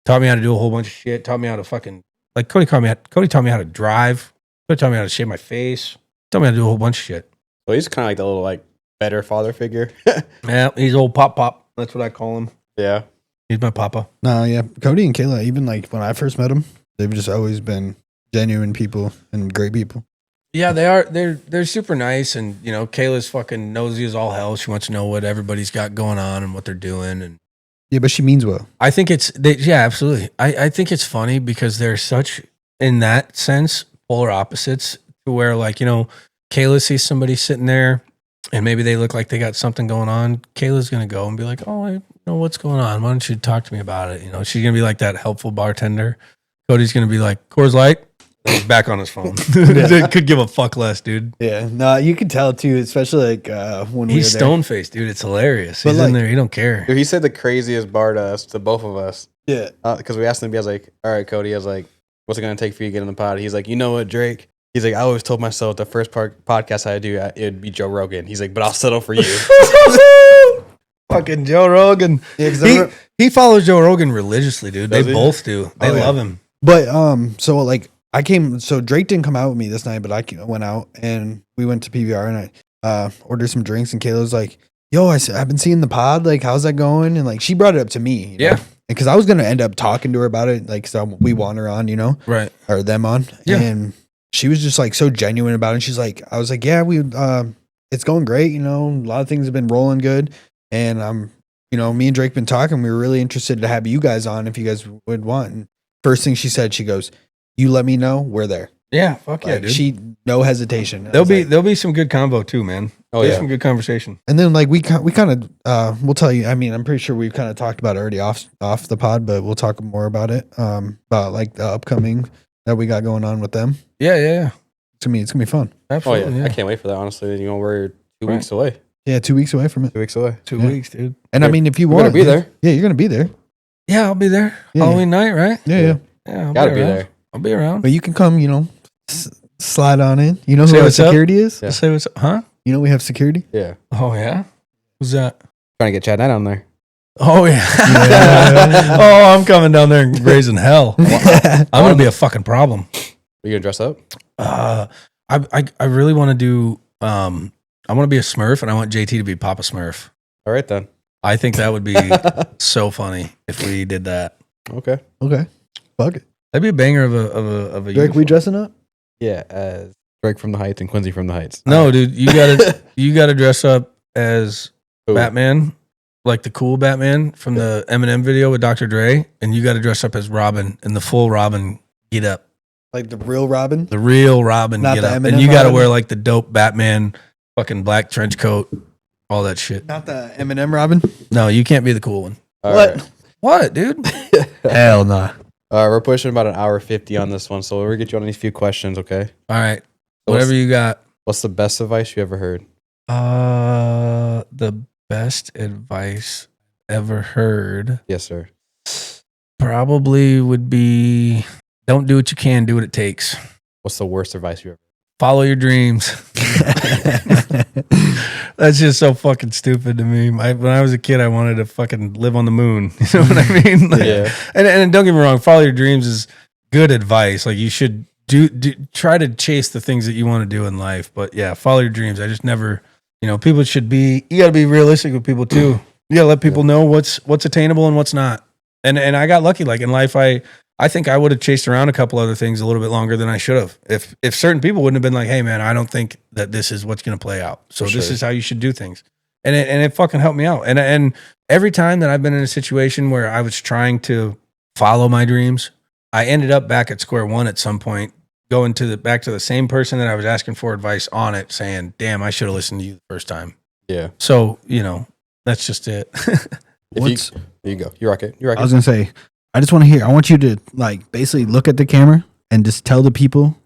Taught me how to do a whole bunch of shit. Taught me how to fucking, like Cody taught me how to drive. Cody taught me how to shave my face. Taught me how to do a whole bunch of shit. Well, he's kind of like the little like better father figure. Yeah, he's old pop. That's what I call him. Yeah. He's my papa. No, yeah. Cody and Kayla, even like when I first met them, they've just always been genuine people and great people. Yeah, they are. They're super nice, and Kayla's fucking nosy as all hell. She wants to know what everybody's got going on and what they're doing, and yeah, but she means well. I think absolutely. I think it's funny because they're such, in that sense, polar opposites to where, like, Kayla sees somebody sitting there and maybe they look like they got something going on. Kayla's going to go and be like, oh, I know what's going on. Why don't you talk to me about it? She's going to be like that helpful bartender. Cody's going to be like, Coors Light. And he's back on his phone. Could give a fuck less, dude. Yeah, no, you can tell too, especially like when he's stone faced, dude. It's hilarious. He's in there. He don't care. Dude, he said the craziest bar to us, to both of us. Yeah, because we asked him. I was like, "All right, Cody." I was like, "What's it gonna take for you to get on the pod?" He's like, "You know what, Drake?" He's like, "I always told myself the first podcast I do, it'd be Joe Rogan." He's like, "But I'll settle for you." Fucking Joe Rogan. Yeah, he follows Joe Rogan religiously, dude. They both do. They love him. But so like. So Drake didn't come out with me this night, but I went out and we went to PBR and I ordered some drinks, and Kayla was like, yo, I've been seeing the pod. Like, how's that going? And like, she brought it up to me. Yeah. Because I was going to end up talking to her about it. Like, so we want her on, Right. Or them on. Yeah. And she was just like so genuine about it. And she's like, I was like, yeah, it's going great. A lot of things have been rolling good. And me and Drake been talking. We were really interested to have you guys on if you guys would want. And first thing she said, she goes, you let me know, we're there. Yeah, fuck yeah, dude. No hesitation. There'll be some good convo too, man. There's some good conversation. And then like we kind of we'll tell you. I mean, I'm pretty sure we've kind of talked about it already off the pod, but we'll talk more about it. About like the upcoming that we got going on with them. Yeah. To me, it's gonna be fun. Absolutely. Oh yeah, I can't wait for that. Honestly, we're 2 weeks away. Yeah, 2 weeks away from it. 2 weeks away. 2 weeks, dude. And I mean, if you We're want gonna be there. Yeah, you're gonna be there. Yeah, I'll be there. Yeah. Halloween night, right? Yeah. I'll Gotta be there. I'll be around. But you can come, slide on in. You know who Say our what's up? security is? Yeah. Say what's up? Huh? You know we have security. Yeah. Oh yeah. Who's that? Trying to get Chad Knight on there. Oh yeah. Oh, I'm coming down there and raising hell. I'm gonna be a fucking problem. Are you gonna dress up? I really want to do. I want to be a Smurf, and I want JT to be Papa Smurf. All right then. I think that would be so funny if we did that. Okay. Fuck it. That'd be a banger of a Drake, uniform. we dressing up? Yeah, as Drake from the Heights and Quincy from the Heights. No, dude, you gotta dress up as Who? Batman, like the cool Batman from the Eminem video with Dr. Dre, and you got to dress up as Robin in the full Robin get up, Like the real Robin? the real Robin Not get the up, Eminem and you got to Robin? wear like the dope Batman, fucking black trench coat, all that shit. Not the Eminem Robin? No, you can't be the cool one. All What? right. What, dude? Hell nah. We're pushing about an hour 50 on this one, so we'll get you on these few questions, okay? All right, whatever you got. What's the best advice you ever heard? The best advice ever heard Yes, sir. probably would be don't do what you can, do what it takes. What's the worst advice you ever Follow your dreams. That's just so fucking stupid to me. When I was a kid, I wanted to fucking live on the moon. You know what I mean? Like, Yeah. And don't get me wrong, follow your dreams is good advice. Like you should do try to chase the things that you want to do in life. But yeah, follow your dreams. I just never People should be. You got to be realistic with people too. You got to let people know what's attainable and what's not. And I got lucky. Like in life, I think I would have chased around a couple other things a little bit longer than I should have. If certain people wouldn't have been like, hey man, I don't think that this is what's going to play out. So this is how you should do things. And it fucking helped me out. And every time that I've been in a situation where I was trying to follow my dreams, I ended up back at square one at some point, going back to the same person that I was asking for advice on it, saying, damn, I should have listened to you the first time. Yeah. So, that's just it. There you go. You rock it. I was going to say, I just want to hear, I want you to like basically look at the camera and just tell the people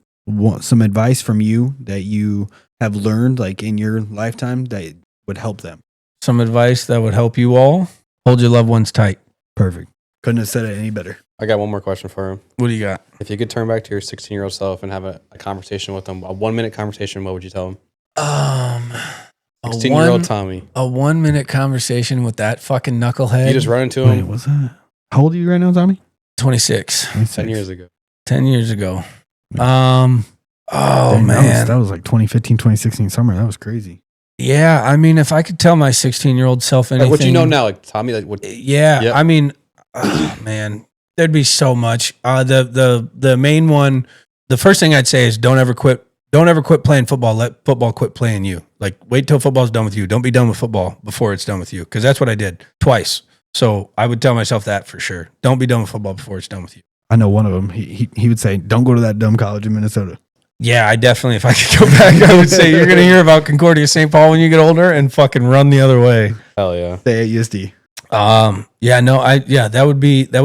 some advice from you that you have learned like in your lifetime that would help them. Some advice that would help you all. Hold your loved ones tight. Perfect. Couldn't have said it any better. I got one more question for him. What do you got? If you could turn back to your 16-year-old self and have a conversation with them, a 1-minute conversation, what would you tell him? 16-year-old Tommy. A 1-minute conversation with that fucking knucklehead. You just run into him. Wait, what's that? How old are you right now, Tommy? 26. 10 years ago. 10 years ago. Dang, Man. That was like 2015, 2016 summer. That was crazy. Yeah. I mean, if I could tell my 16-year-old self anything. Like what you know now, like Tommy, like what? Yeah. Yep. I mean, man, there'd be so much. The main one, the first thing I'd say is don't ever quit playing football. Let football quit playing you. Like wait till football's done with you. Don't be done with football before it's done with you. Cause that's what I did twice. So I would tell myself that for sure. Don't be done with football before it's done with you. I know one of them. He would say, don't go to that dumb college in Minnesota. Yeah, I definitely, if I could go back, I would say you're going to hear about Concordia St. Paul when you get older and fucking run the other way. Hell yeah. Stay at USD. That would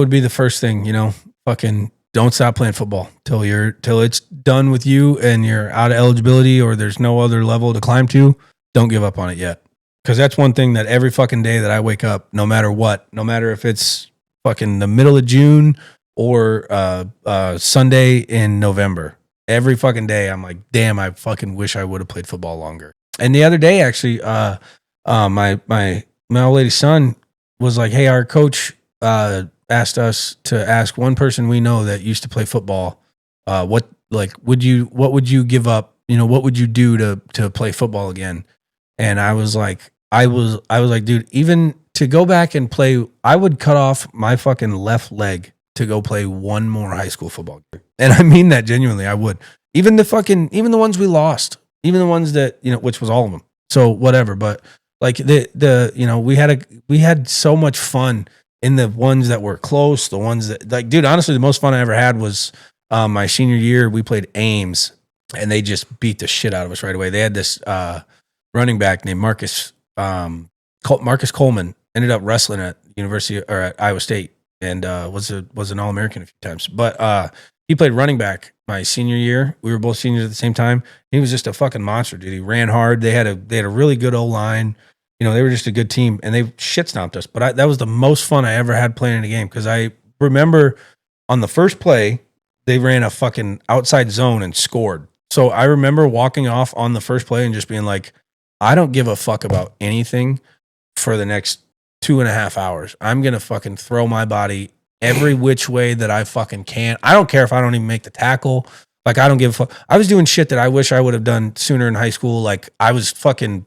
be the first thing, fucking don't stop playing football till it's done with you and you're out of eligibility or there's no other level to climb to. Don't give up on it yet. Cause that's one thing that every fucking day that I wake up, no matter if it's fucking the middle of June or Sunday in November, every fucking day I'm like, damn, I fucking wish I would have played football longer. And the other day, actually, my old lady's son was like, hey, our coach asked us to ask one person we know that used to play football, what would you give up? What would you do to play football again? And I was like, dude, even to go back and play, I would cut off my fucking left leg to go play one more high school football game. And I mean that genuinely, I would. Even the ones we lost, even the ones that, which was all of them. So whatever, but like we had so much fun in the ones that were close, the ones that like, dude, honestly, the most fun I ever had was my senior year. We played Ames and they just beat the shit out of us right away. They had this running back named Marcus Coleman, ended up wrestling at University or at Iowa State and was an All-American a few times. But he played running back my senior year. We were both seniors at the same time. He was just a fucking monster, dude. He ran hard. They had a really good O-line. They were just a good team and they shit stomped us. But that was the most fun I ever had playing in a game because I remember on the first play, they ran a fucking outside zone and scored. So I remember walking off on the first play and just being like, I don't give a fuck about anything for the next 2.5 hours. I'm going to fucking throw my body every which way that I fucking can. I don't care if I don't even make the tackle. Like, I don't give a fuck. I was doing shit that I wish I would have done sooner in high school. Like, I was fucking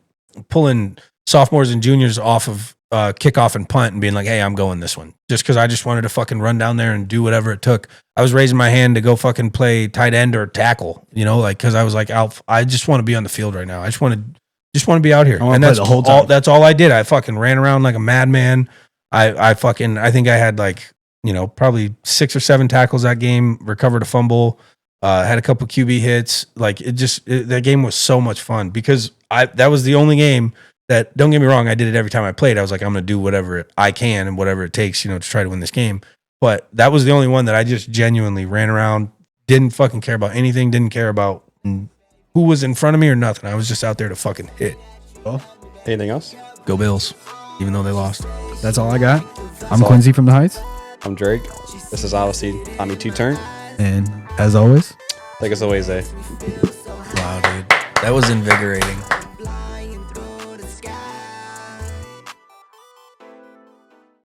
pulling sophomores and juniors off of kickoff and punt and being like, hey, I'm going this one. Just because I just wanted to fucking run down there and do whatever it took. I was raising my hand to go fucking play tight end or tackle, because I was like, I just want to be on the field right now. I just want to be out here. And that's the whole time. That's all I did. I fucking ran around like a madman. I think I had like, probably 6 or 7 tackles that game, recovered a fumble, had a couple QB hits. Like that game was so much fun because that was the only game that, don't get me wrong, I did it every time I played. I was like, I'm going to do whatever I can and whatever it takes, to try to win this game. But that was the only one that I just genuinely ran around, didn't fucking care about anything, didn't care about who was in front of me or nothing. I was just out there to fucking hit. Well, anything else? Go Bills, even though they lost. That's all I got. I'm Quincy from the Heights. I'm Drake. This is obviously Tommy Two-Turn. And as always, take us away, Zay. Wow, dude. That was invigorating.